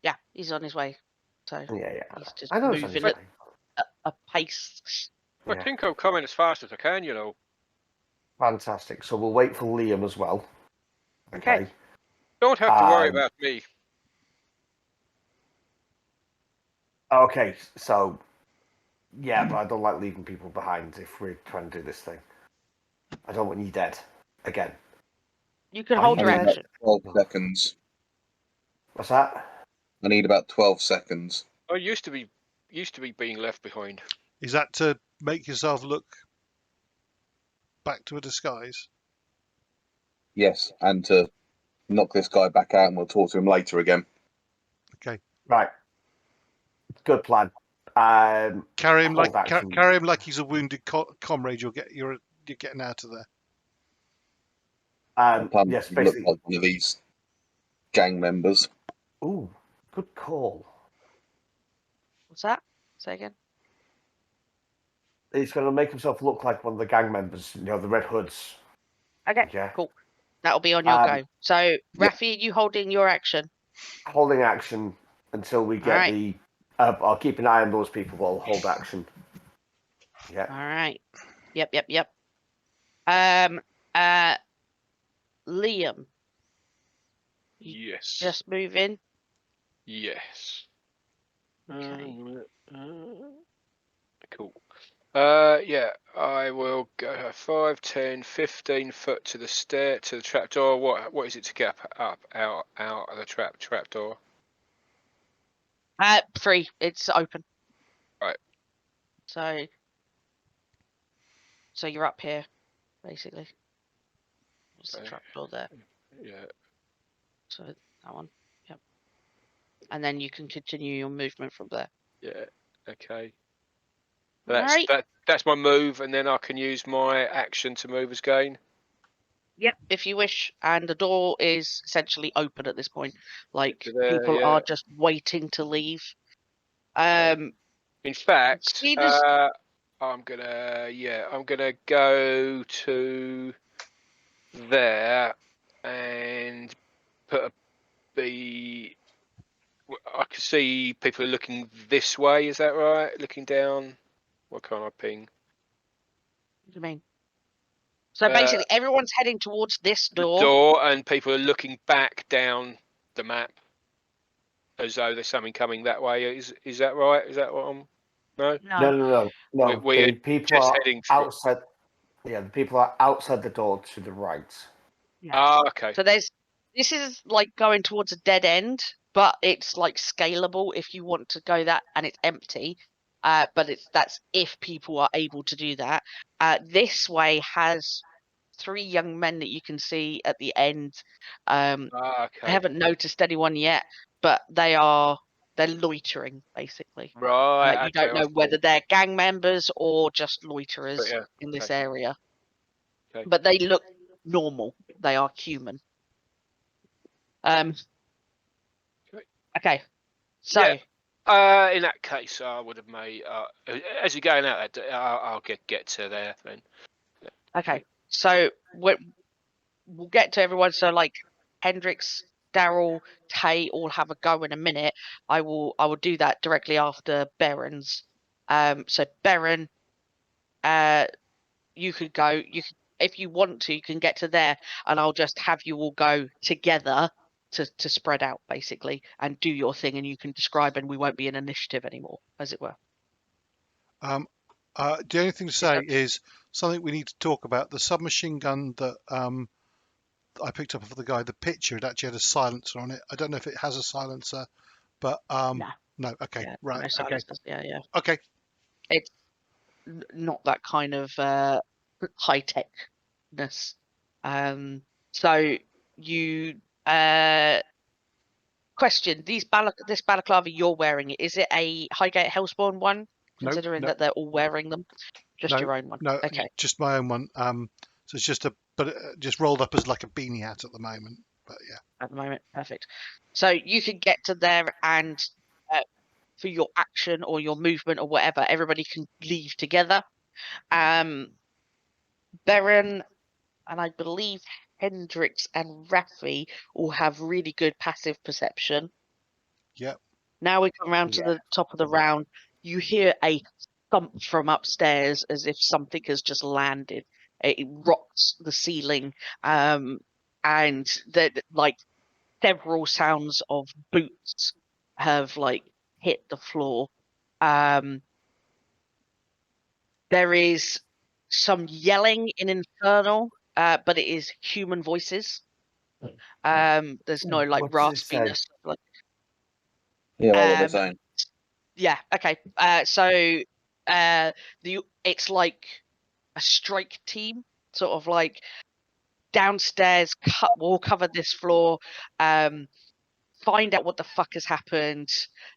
Yeah, he's on his way. So yeah. he's just I know moving at a pace. I think I'm coming as fast as I can, you know. Fantastic. So we'll wait for Liam as well. Okay. Don't have to worry about me. Okay, so yeah, but I don't like leaving people behind if we're trying to do this thing. I don't want you dead again. You can hold your action. 12 seconds. What's that? I need about 12 seconds. I used to be being left behind. Is that to make yourself look back to a disguise? Yes, and to knock this guy back out, and we'll talk to him later again. Okay. Right. Good plan. Carry him like he's a wounded comrade. You're getting out of there. Yes, you basically. look like one of these gang members. Ooh, good call. What's that? Say again. He's going to make himself look like one of the gang members, the Red Hoods. Okay, yeah. Cool. That'll be on your go. So, Rafi, you holding your action? Holding action until we get the... I'll keep an eye on those people, but I'll hold action. Yeah. All right. Yep. Liam. Yes. Just move in. Yes. Okay. Cool. Yeah, I will go 5, 10, 15 foot to the trapdoor. What is it to get up out of the trapdoor? 3. It's open. Right. So you're up here, basically. There's the trapdoor there. Yeah. So that one. Yep. And then you can continue your movement from there. Yeah. Okay. Alright. That's my move, and then I can use my action to move again. Yep, if you wish. And the door is essentially open at this point. Like people Yeah. are just waiting to leave. In fact, see this? I'm gonna go to there and put a B. I can see people are looking this way. Is that right? Looking down. What can't I ping? What do you mean? So basically, everyone's heading towards this door. Door, and people are looking back down the map as though there's something coming that way. Is that right? Is that what I'm? No. No. We are The people just are heading outside. Yeah, the people are outside the door to the right. Yes. Ah, okay. So this is like going towards a dead end, but it's like scalable if you want to go that, and it's empty. But that's if people are able to do that. This way has 3 young men that you can see at the end. Okay. I haven't noticed anyone yet, but they're loitering basically. Right. You don't know whether they're gang members or just loiterers in this area. Okay. But they look normal. They are human. Okay. So in that case, I would have made. As you're going out, I'll get to there then. okay. So we'll get to everyone. So like Hendrix, Darrell, Tay all have a go in a minute. I will do that directly after Baron's. So Baron, you could go. You could, if you want to, you can get to there, and I'll just have you all go together to spread out basically and do your thing, and you can describe, and we won't be an initiative anymore, as it were. The only thing to say is something we need to talk about. The submachine gun that I picked up for the guy, the picture, it actually had a silencer on it. I don't know if it has a silencer, but no. Okay, Yeah, right. no Okay. silencers. Yeah. Okay. It's not that kind of high techness. So you question this balaclava you're wearing. Is it a Highgate Hellspawn one? Considering that they're all wearing them, just your own one. No, Okay, just my own one. So it's just just rolled up as like a beanie hat at the moment. But yeah, at the moment, perfect. So you can get to there, and for your action or your movement or whatever, everybody can leave together. Baron and I believe Hendrix and Raffi all have really good passive perception. Yep. Now we come around to the top of the round. You hear a thump from upstairs as if something has just landed. It rocks the ceiling, and like several sounds of boots have like hit the floor. There is some yelling in Infernal, but it is human voices. There's no like What does it say? raspiness. Like, Yeah, like what they're saying. yeah. Okay. It's like a strike team, sort of like downstairs. We'll cover this floor. Find out what the fuck has happened.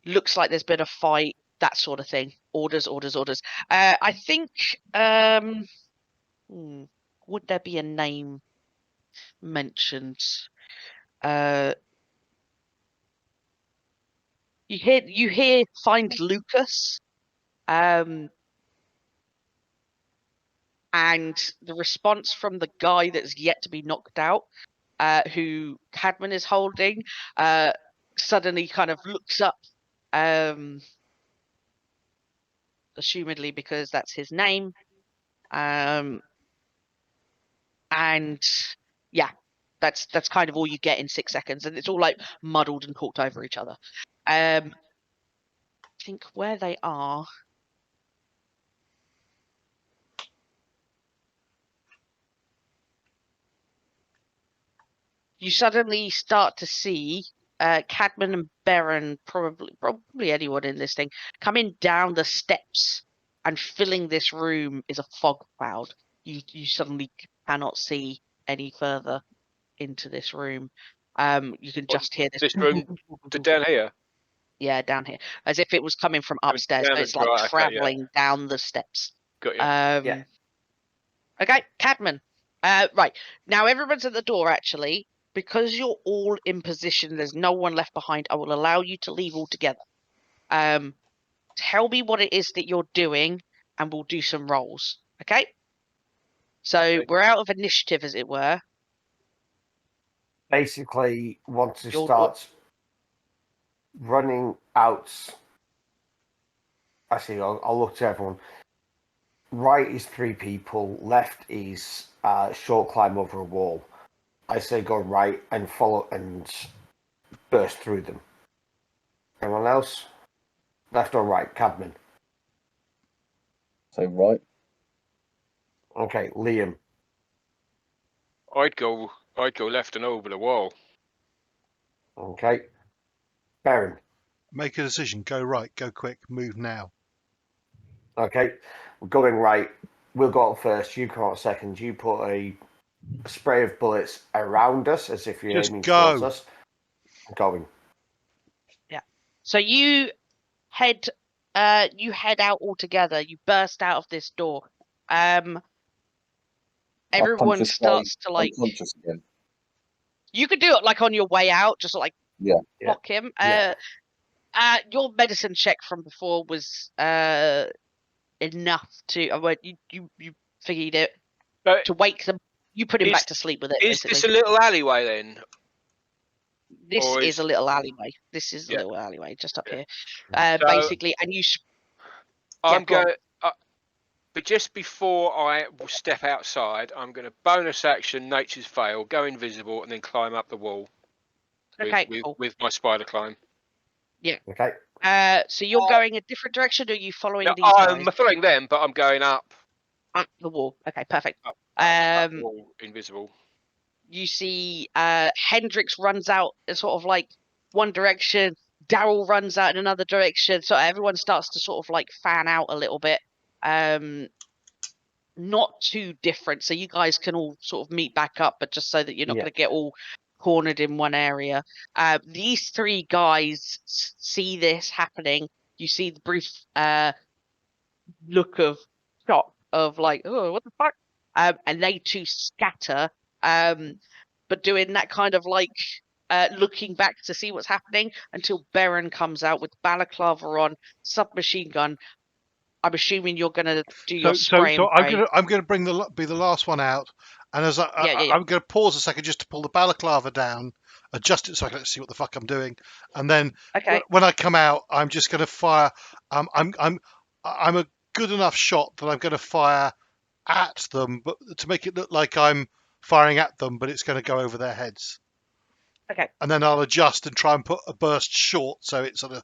Looks like there's been a fight. That sort of thing. Orders. I think. Would there be a name mentioned? You hear find Lucas, and the response from the guy that's yet to be knocked out, who Cadman is holding, suddenly kind of looks up, assumedly because that's his name, and yeah, that's kind of all you get in 6 seconds, and it's all like muddled and talked over each other. think where they are. You suddenly start to see Cadman and Baron, probably anyone in this thing, coming down the steps, and filling this room is a fog cloud. You suddenly cannot see any further into this room. You can just hear This room down here. Yeah, down here, as if it was coming from upstairs, down but the- it's like right, okay, yeah. traveling down the steps. Got you. Yeah. Okay, Cadman. Right now, everyone's at the door. Actually, because you're all in position, there's no one left behind. I will allow you to leave altogether. Tell me what it is that you're doing, and we'll do some rolls. Okay. So Okay. we're out of initiative, as it were. Basically, want to You're- start running out. Actually, I'll look to everyone. Right is 3 people. Left is short climb over a wall. I say go right and follow and burst through them. Anyone else? Left or right? Cadman. So right. Okay, Liam. I'd go left and over the wall. Okay. Baron. Make a decision. Go right. Go quick. Move now. Okay. We're going right. We'll go out first. You come out second. You put a spray of bullets around us as if you're Just aiming go. towards us. Going. So you head out altogether. You burst out of this door. Everyone Unconscious starts to like. Unconscious again. You could do it like on your way out, just like Yeah. block him. Yeah. Your medicine check from before was enough to. You figured it But to wake them. You put him Is- back to sleep with it. is Basically, this a little alleyway then? this or is is- a little alleyway. This is a Yeah. little alleyway just up Yeah. here. So- Basically, and you. I'm go on. going. But just before I will step outside, I'm going to bonus action Nature's Veil, go invisible, and then climb up the wall. Okay, cool. With my spider climb. Okay. So you're going a different direction, or are you following No, these guys I'm following them, but I'm going up up the wall? Okay, perfect. up the Um, wall, invisible. you see, Hendrix runs out in sort of like one direction. Darrell runs out in another direction. So everyone starts to sort of like fan out a little bit. Not too different. So you guys can all sort of meet back up, but just so that you're not Yeah. going to get all cornered in one area. These 3 guys see this happening. You see the brief look of shock of like, oh, what the fuck? And they too scatter. But doing that kind of like looking back to see what's happening until Baron comes out with balaclava on, submachine gun. I'm assuming you're gonna do your spray and pray. I'm gonna be the last one out, and as Yeah. I'm gonna pause a second just to pull the balaclava down, adjust it so I can see what the fuck I'm doing, and then Okay. when I come out, I'm just gonna fire. I'm a good enough shot that I'm gonna fire at them, but to make it look like I'm firing at them, but it's gonna go over their heads. Okay. And then I'll adjust and try and put a burst short so it's sort of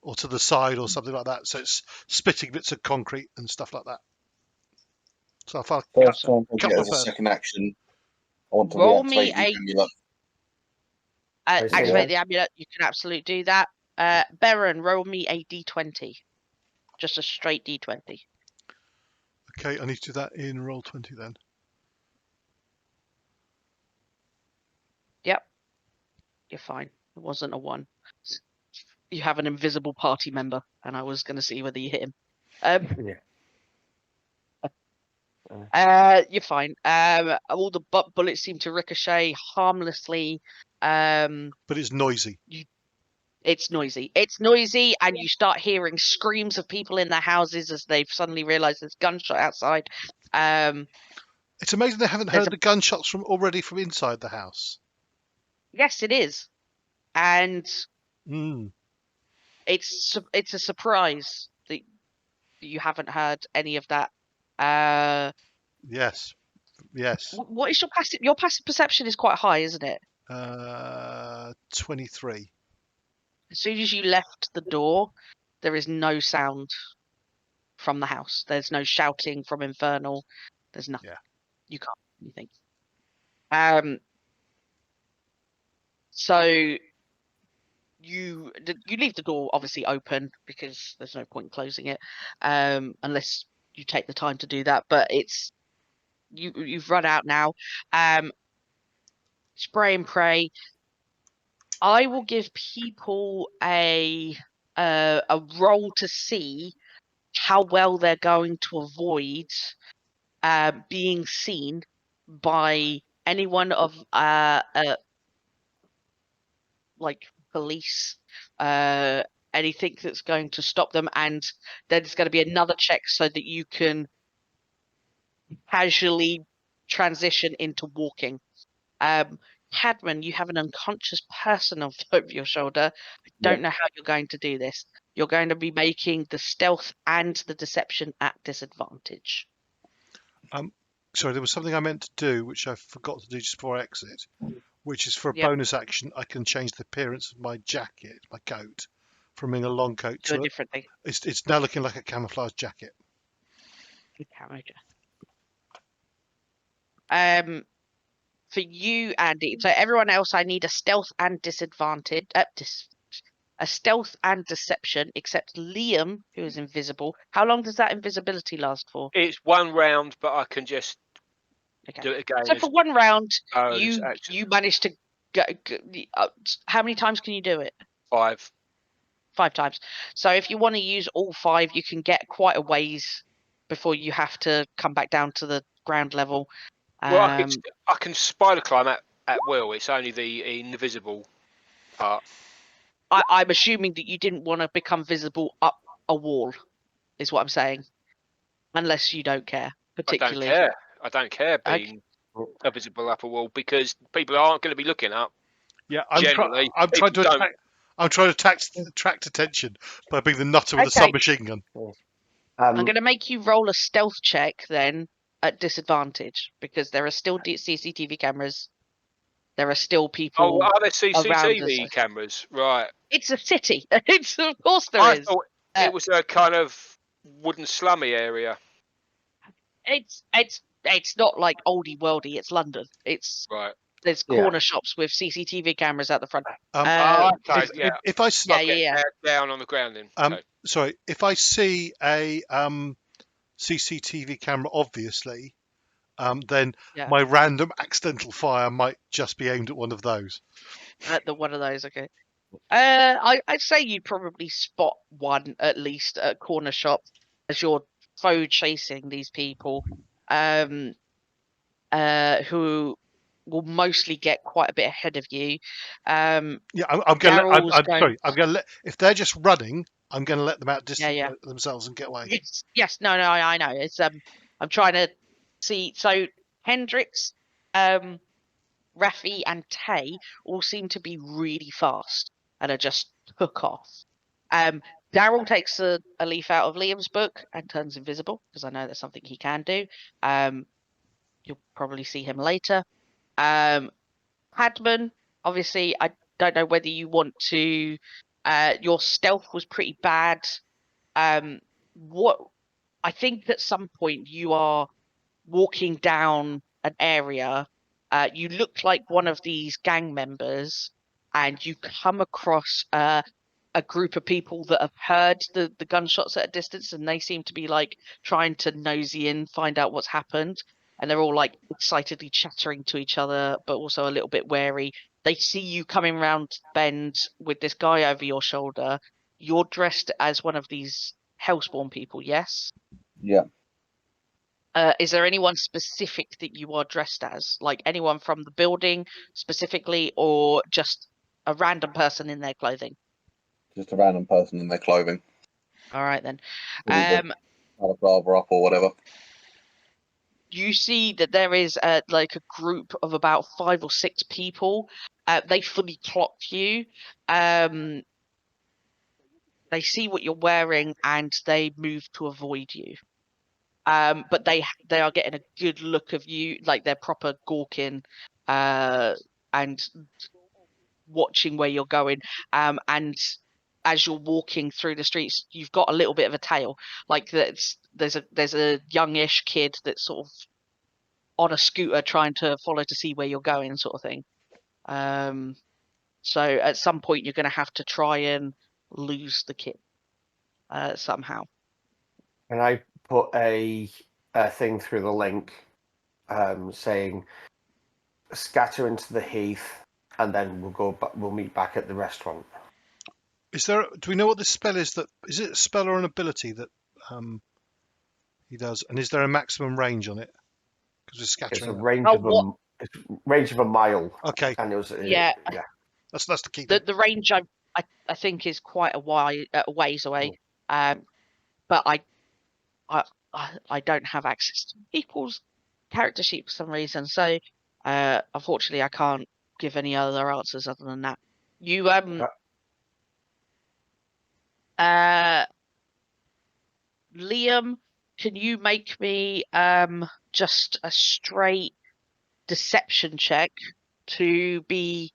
or to the side or something like that. So it's spitting bits of concrete and stuff like that. So if I First time I cut get the as a first. second action, I want to Roll me reactivate the amulet. Say activate again? the amulet. You can absolutely do that. Baron, roll me a d20. Just a straight d20. Okay, I need to do that in roll 20 then. Yep. You're fine. It wasn't a 1. You have an invisible party member, and I was going to see whether you hit him. Yeah. You're fine. All the bullets seem to ricochet harmlessly. But it's noisy. It's noisy. It's noisy, and you start hearing screams of people in their houses as they've suddenly realised there's gunshot outside. It's amazing they haven't There's heard the gunshots from inside the house. Yes, it is, and Mm. it's a surprise that you haven't heard any of that. Yes. What is your passive? Your passive perception is quite high, isn't it? 23. As soon as you left the door, there is no sound from the house. There's no shouting from Infernal. There's nothing. Yeah. You can't do anything. So you leave the door obviously open because there's no point closing it, unless you take the time to do that. But it's you've run out now. Spray and pray. I will give people a roll to see how well they're going to avoid being seen by anyone of like police, anything that's going to stop them, and there's going to be another check so that you can casually transition into walking. Cadman, you have an unconscious person over your shoulder. I don't know how you're going to do this. You're going to be making the stealth and the deception at disadvantage. Sorry, there was something I meant to do which I forgot to do just before I exit, which is for a Yep. bonus action. I can change the appearance of my jacket, my coat, from being a long coat Do a to different thing. it's now looking like a camouflage jacket. For you, Andy. So everyone else, I need a stealth and disadvantage. A stealth and deception, except Liam, who is invisible. How long does that invisibility last for? It's 1 round, but I can just Okay. do it again. So for 1 round, Actually, you managed to go. How many times can you do it? 5. 5 times. So if you want to use all 5, you can get quite a ways before you have to come back down to the ground level. Well, I can spider climb at will. It's only the invisible part. I'm assuming that you didn't want to become visible up a wall, is what I'm saying. Unless you don't care particularly. I don't care being a visible upper wall because people aren't going to be looking up. Yeah, I'm trying to attract attention by being the nutter with a submachine gun. I'm going to make you roll a stealth check then at disadvantage because there are still CCTV cameras. There are still people. Oh, are there around CCTV us. cameras? Right. It's a city. It's of course there I is. thought it was a kind of wooden slummy area. It's not like oldie worldy. It's London. It's right. There's corner shops with CCTV cameras at the front. If I down on the ground then. Sorry, if I see a CCTV camera, obviously, then my random accidental fire might just be aimed at one of those. One of those, okay. I'd say you'd probably spot one at least at a corner shop as you're foe chasing these people, who will mostly get quite a bit ahead of you. I'm sorry. If they're just running, I'm going to let them out themselves and get away. Yes. No. I know. It's I'm trying to see. So Hendrix, Raffi, and Tay all seem to be really fast and are just hook off. Darrell takes a leaf out of Liam's book and turns invisible because I know that's something he can do. You'll probably see him later. Cadman, obviously, I don't know whether you want to. Your stealth was pretty bad. What I think at some point you are walking down an area. You look like one of these gang members, and you come across a group of people that have heard the gunshots at a distance, and they seem to be like trying to nosy in, find out what's happened. And they're all like excitedly chattering to each other, but also a little bit wary. They see you coming round the bend with this guy over your shoulder. You're dressed as one of these Hellspawn people, yes? Yeah. Is there anyone specific that you are dressed as? Like anyone from the building specifically, or just a random person in their clothing? Just a random person in their clothing. All right then. Balaclava up or whatever. You see that there is like a group of about 5 or 6 people. They fully clock you. They see what you're wearing and they move to avoid you. But they are getting a good look of you, like they're proper gawking and watching where you're going. And as you're walking through the streets, you've got a little bit of a tail. Like there's a youngish kid that's sort of on a scooter trying to follow to see where you're going, sort of thing. So at some point you're going to have to try and lose the kid somehow. And I put a thing through the link saying scatter into the heath, and then we'll go back, we'll meet back at the restaurant. Do we know what this spell is? Is it a spell or an ability that he does? And is there a maximum range on it? Because we're It's scattering. a range of a mile. Okay. And it was Yeah. That's the key thing. The range I think is quite a ways away. But I don't have access to people's character sheet for some reason, so unfortunately I can't give any other answers other than that. You Liam, can you make me just a straight deception check to be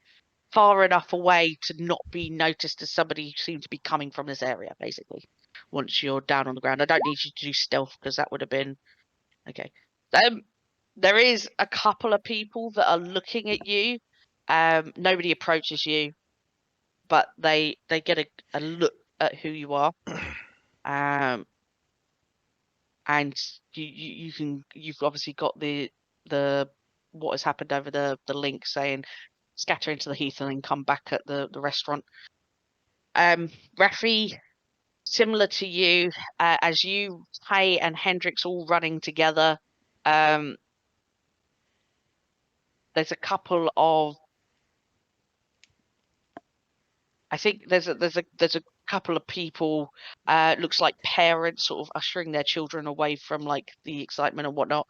far enough away to not be noticed as somebody who seems to be coming from this area, basically, once you're down on the ground? I don't need you to do stealth because that would have been okay. There is a couple of people that are looking at you. Nobody approaches you, but they get a look at who you are. And you've obviously got the what has happened over the link saying scatter into the heath and then come back at the restaurant. Rafi, similar to you, as you, Hay and Hendrix all running together, there's a couple of, I think there's a couple of people, looks like parents sort of ushering their children away from like the excitement and whatnot.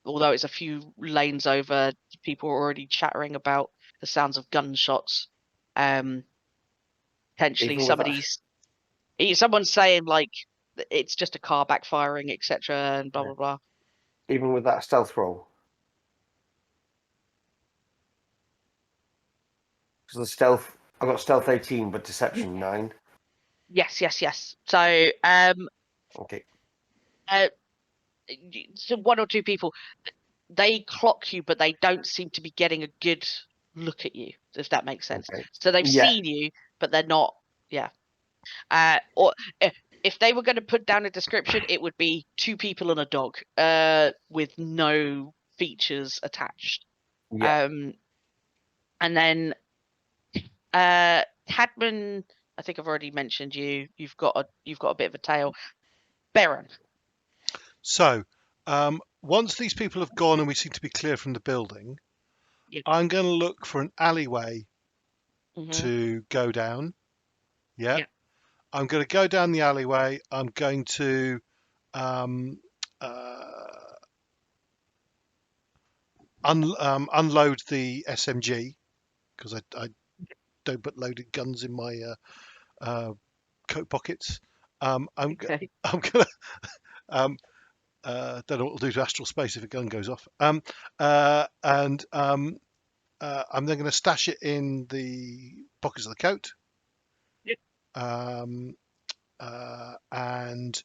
Although it's a few lanes over, people are already chattering about the sounds of gunshots. Potentially someone's saying like it's just a car backfiring, etc., and blah blah blah. Even with that stealth roll. So the stealth, I got stealth 18, but deception 9. Yes. So Okay. So one or two people, they clock you, but they don't seem to be getting a good look at you, if that makes sense. Okay. So they've seen you, but they're not. Yeah. Or if they were going to put down a description, it would be 2 people and a dog, with no features attached. Yeah. And then Cadman, I think I've already mentioned you. You've got a bit of a tail. Baron. So, once these people have gone and we seem to be clear from the building, Yeah. I'm going to look for an alleyway Mhm. to go down. Yeah. Yeah. I'm going to go down the alleyway. I'm going to unload the SMG because I don't put loaded guns in my coat pockets. I'm Okay. gonna don't know what it'll do to astral space if a gun goes off. And I'm then going to stash it in the pockets of the coat. Yep. And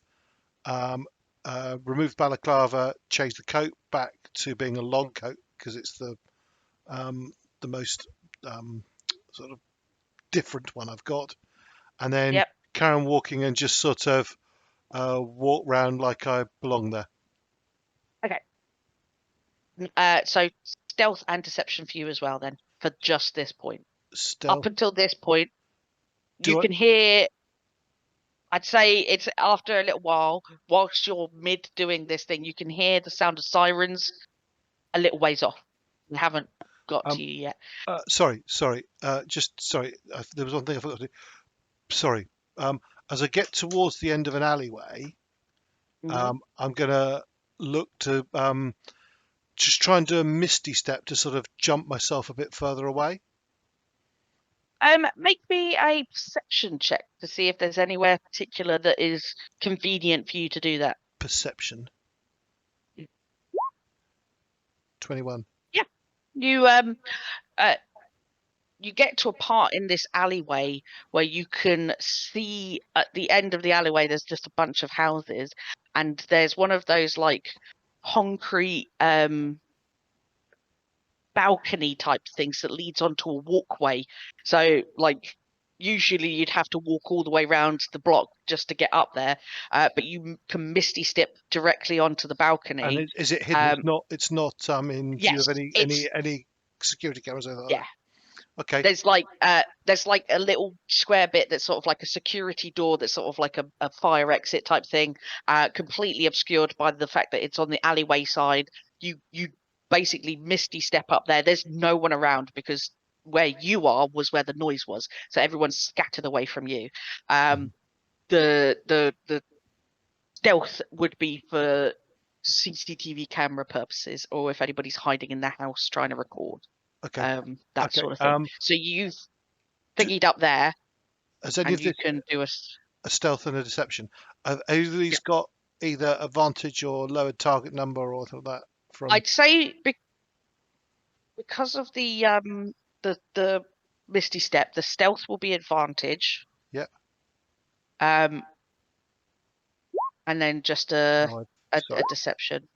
remove balaclava, change the coat back to being a long coat because it's the most sort of different one I've got, and then carry on walking and just sort of walk round like I belong there. Okay. So stealth and deception for you as well then, for just this point. Stealth. Up until this point, Do you I- can hear, I'd say it's after a little while, whilst you're mid doing this thing, you can hear the sound of sirens a little ways off. We haven't got to you yet. Sorry. Just sorry. There was one thing I forgot to do. Sorry. As I get towards the end of an alleyway, I'm going to look to just try and do a misty step to sort of jump myself a bit further away. Make me a perception check to see if there's anywhere particular that is convenient for you to do that. Perception. 21. Yeah. You you get to a part in this alleyway where you can see at the end of the alleyway there's just a bunch of houses, and there's one of those like concrete balcony type things that leads onto a walkway. So like usually you'd have to walk all the way around the block just to get up there, but you can misty step directly onto the balcony. And is it hidden? It's not. Do you have Yes, any security cameras or anything like yeah. that? Okay. There's like a little square bit that's sort of like a security door that's sort of like a fire exit type thing, completely obscured by the fact that it's on the alleyway side. You basically misty step up there. There's no one around because where you are was where the noise was, so everyone's scattered away from you. The stealth would be for CCTV camera purposes, or if anybody's hiding in their house trying to record. Okay. That sort of thing. So you've thingied up there, Has any and of you this can do a stealth and a deception? Have any of these got either advantage or lowered target number or something like that? From I'd say because of the misty step, the stealth will be advantage. Yeah. And then just a deception.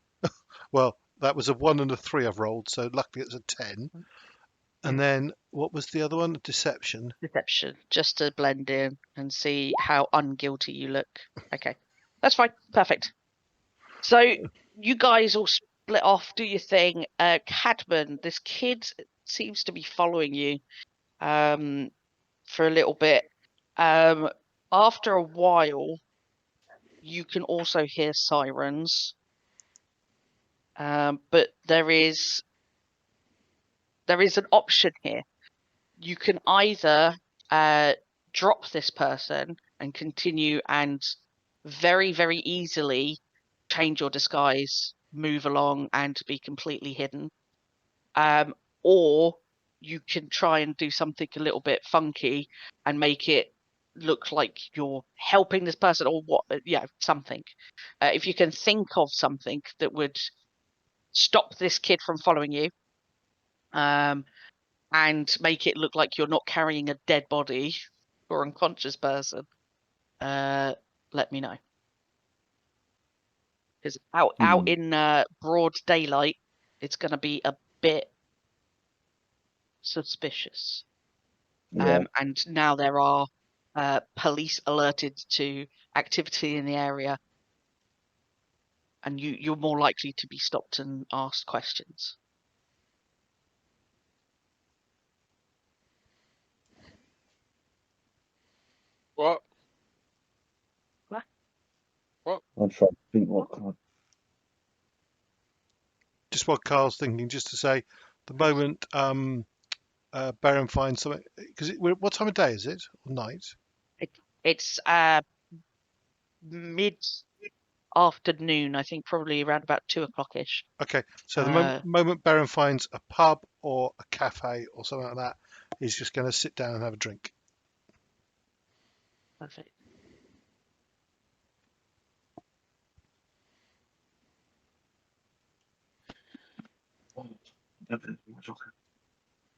Well, that was a 1 and a 3 I've rolled, so luckily it's a 10. And then what was the other one? Deception. Deception, just to blend in and see how unguilty you look. Okay, that's fine. Perfect. So you guys all split off, do your thing. Cadman, this kid seems to be following you for a little bit. After a while, you can also hear sirens. But there is an option here. You can either drop this person and continue and very, very easily change your disguise, move along, and be completely hidden. Or you can try and do something a little bit funky and make it look like you're helping this person or what, something. If you can think of something that would stop this kid from following you, and make it look like you're not carrying a dead body or unconscious person, let me know. Because out in broad daylight, it's going to be a bit suspicious. Yeah. And now there are police alerted to activity in the area, and you're more likely to be stopped and asked questions. What? I'm trying to think what. Just what Carl's thinking, just to say, the moment Baron finds something, because what time of day is it? Or night? It's mid-afternoon, I think, probably around about 2:00ish. Okay, so the moment Baron finds a pub or a cafe or something like that, he's just going to sit down and have a drink. Perfect.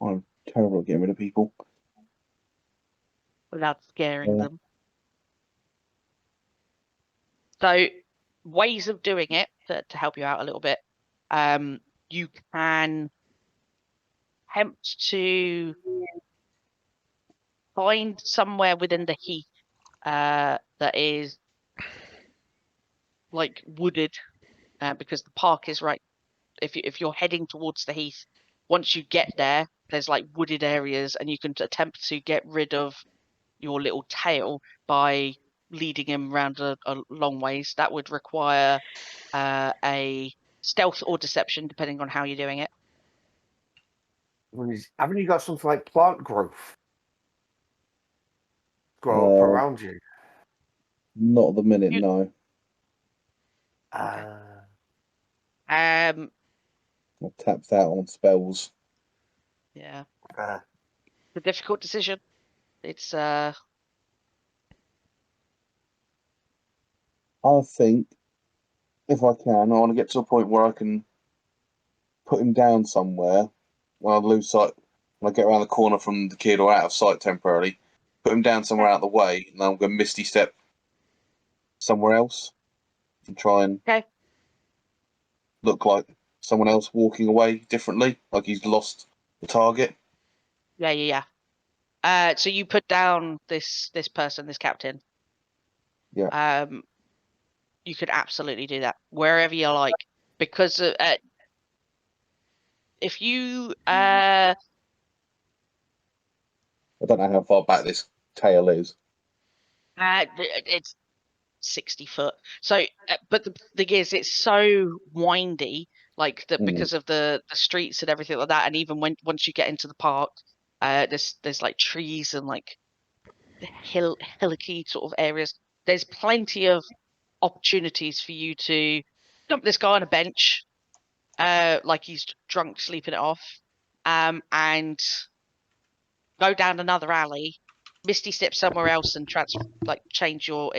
I'm terrible at getting rid of people. Without scaring them. So, ways of doing it to help you out a little bit. You can attempt to find somewhere within the heath that is like wooded, because the park is right. If you're heading towards the heath, once you get there, there's like wooded areas, and you can attempt to get rid of your little tail by leading him around a long ways. That would require a stealth or deception, depending on how you're doing it. Haven't you got something like plant growth grow up around you? Not at the minute, no. I'm tapped out on spells. Yeah. It's a difficult decision. It's I think if I can, I want to get to a point where I can put him down somewhere where I lose sight When I get around the corner from the kid or out of sight temporarily, put him down somewhere out of the way, and then I'm going to misty step somewhere else and try and Okay. look like someone else walking away differently, like he's lost the target. Yeah. So you put down this person, this captain. Yeah. You could absolutely do that wherever you like, because if you I don't know how far back this tail is. it's 60 foot. So, but the thing is, it's so windy, like that because of the streets and everything like that. And even once you get into the park, there's like trees and like hillocky sort of areas. There's plenty of opportunities for you to dump this guy on a bench, like he's drunk, sleeping it off, and go down another alley, misty step somewhere else, and change your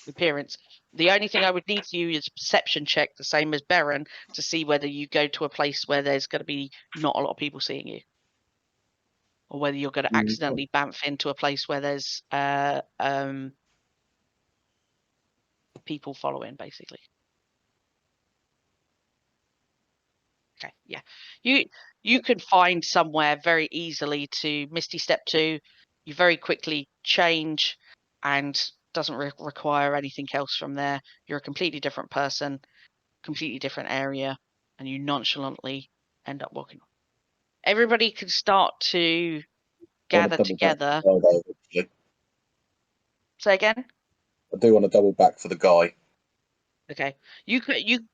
appearance. The only thing I would need for you is a perception check, the same as Baron, to see whether you go to a place where there's going to be not a lot of people seeing you, or whether you're going to accidentally bamf into a place where there's people following, basically. Okay, yeah. You can find somewhere very easily to misty step to. You very quickly change, and doesn't require anything else from there. You're a completely different person, completely different area, and you nonchalantly end up walking on. Everybody can start to gather together. Say again? I do want to double back for the guy. Okay. You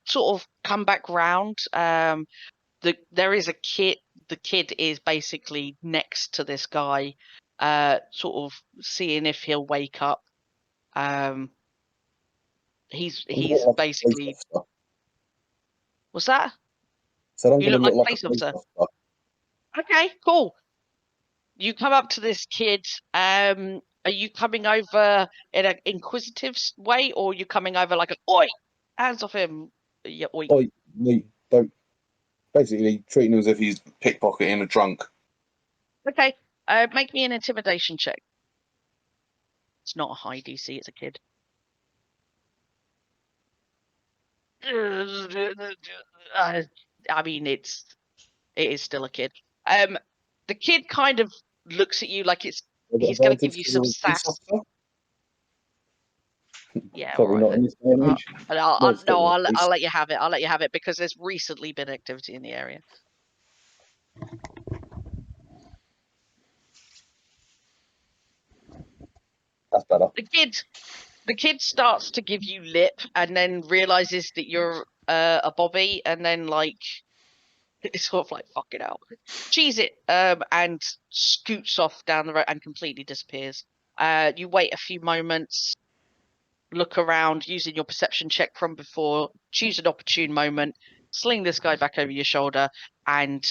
sort of come back round. There is a kid. The kid is basically next to this guy, sort of seeing if he'll wake up. He's basically. What's that? So I'm You going look to like look a like a police police officer. officer. Okay, cool. You come up to this kid. Are you coming over in an inquisitive way, or are you coming over like a oi, hands off him? Yeah, oi. Don't basically treating him as if he's pickpocketing a drunk. Okay. Make me an intimidation check. It's not a high DC. It's a kid. I mean, it is still a kid. The kid kind of looks at you like he's going to give you some sass. Yeah, Probably right. not in this day and age. I'll let you have it. I'll let you have it because there's recently been activity in the area. That's better. The kid starts to give you lip and then realizes that you're a Bobby, and then like it's sort of like fucking out. Cheese it, and scoots off down the road and completely disappears. You wait a few moments, look around using your perception check from before, choose an opportune moment, sling this guy back over your shoulder, and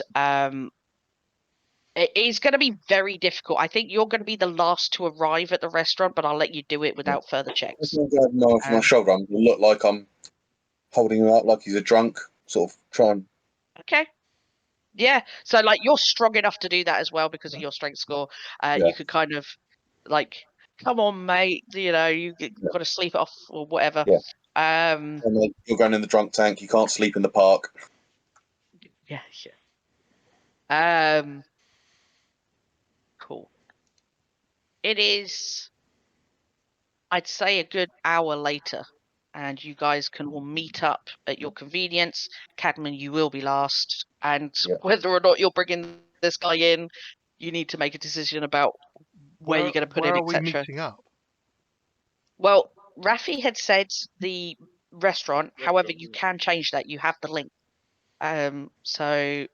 it is going to be very difficult. I think you're going to be the last to arrive at the restaurant, but I'll let you do it without further checks. I'm going to have a knife on my shoulder. I'm going to look like I'm holding him up like he's a drunk, sort of try and... Okay. Yeah, so like you're strong enough to do that as well because of your strength score. You could kind of like, come on, mate. You know, you got to sleep it off or whatever. Yeah. And then you're going in the drunk tank. You can't sleep in the park. Yeah. Cool. It is, I'd say, a good hour later, and you guys can all meet up at your convenience. Cadman, you will be last, and whether or not you're bringing this guy in, you need to make a decision about where you're going to put where it, are we etc. meeting up? Well, Rafi had said the restaurant. However, you can change that. You have the link. So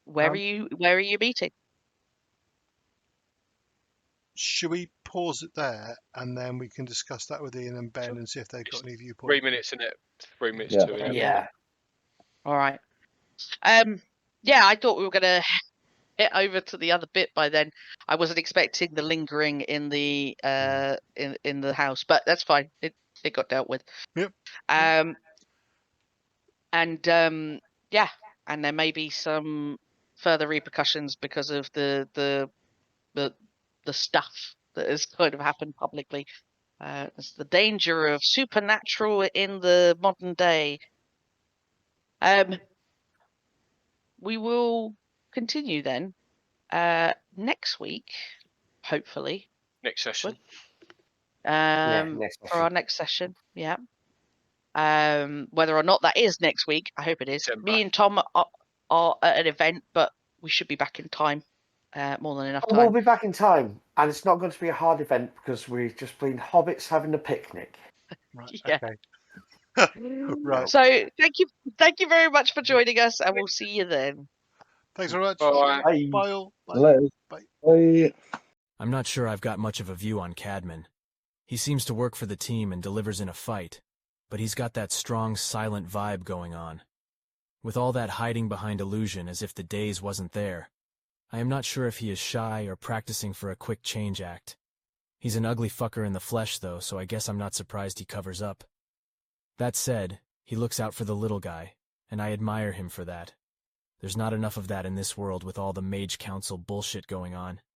where are you meeting? Should we pause it there and then we can discuss that with Ian and Ben and see if they've got any viewpoint? 3 minutes in it. 3 minutes Yeah. to it. Yeah. All right. Yeah, I thought we were gonna get over to the other bit by then. I wasn't expecting the lingering in the in the house, but that's fine. It got dealt with. Yep. And yeah, and there may be some further repercussions because of the stuff that has kind of happened publicly. It's the danger of supernatural in the modern day. We will continue then next week, hopefully. Next session. Next For our session. next session, yeah. Whether or not that is next week, I hope it is. December. Me and Tom are at an event, but we should be back in time. More than enough We'll time. be back in time, and it's not going to be a hard event because we've just been hobbits having a picnic. Right. Yeah. Okay. Right. So thank you very much for joining us, and we'll see you then. Thanks very much. Bye. Bye. Bye all. Bye. Hello. Bye. Bye. I'm not sure I've got much of a view on Cadman. He seems to work for the team and delivers in a fight, but he's got that strong, silent vibe going on. With all that hiding behind illusion as if the daze wasn't there, I am not sure if he is shy or practicing for a quick change act. He's an ugly fucker in the flesh, though, so I guess I'm not surprised he covers up. That said, he looks out for the little guy, and I admire him for that. There's not enough of that in this world with all the Mage Council bullshit going on.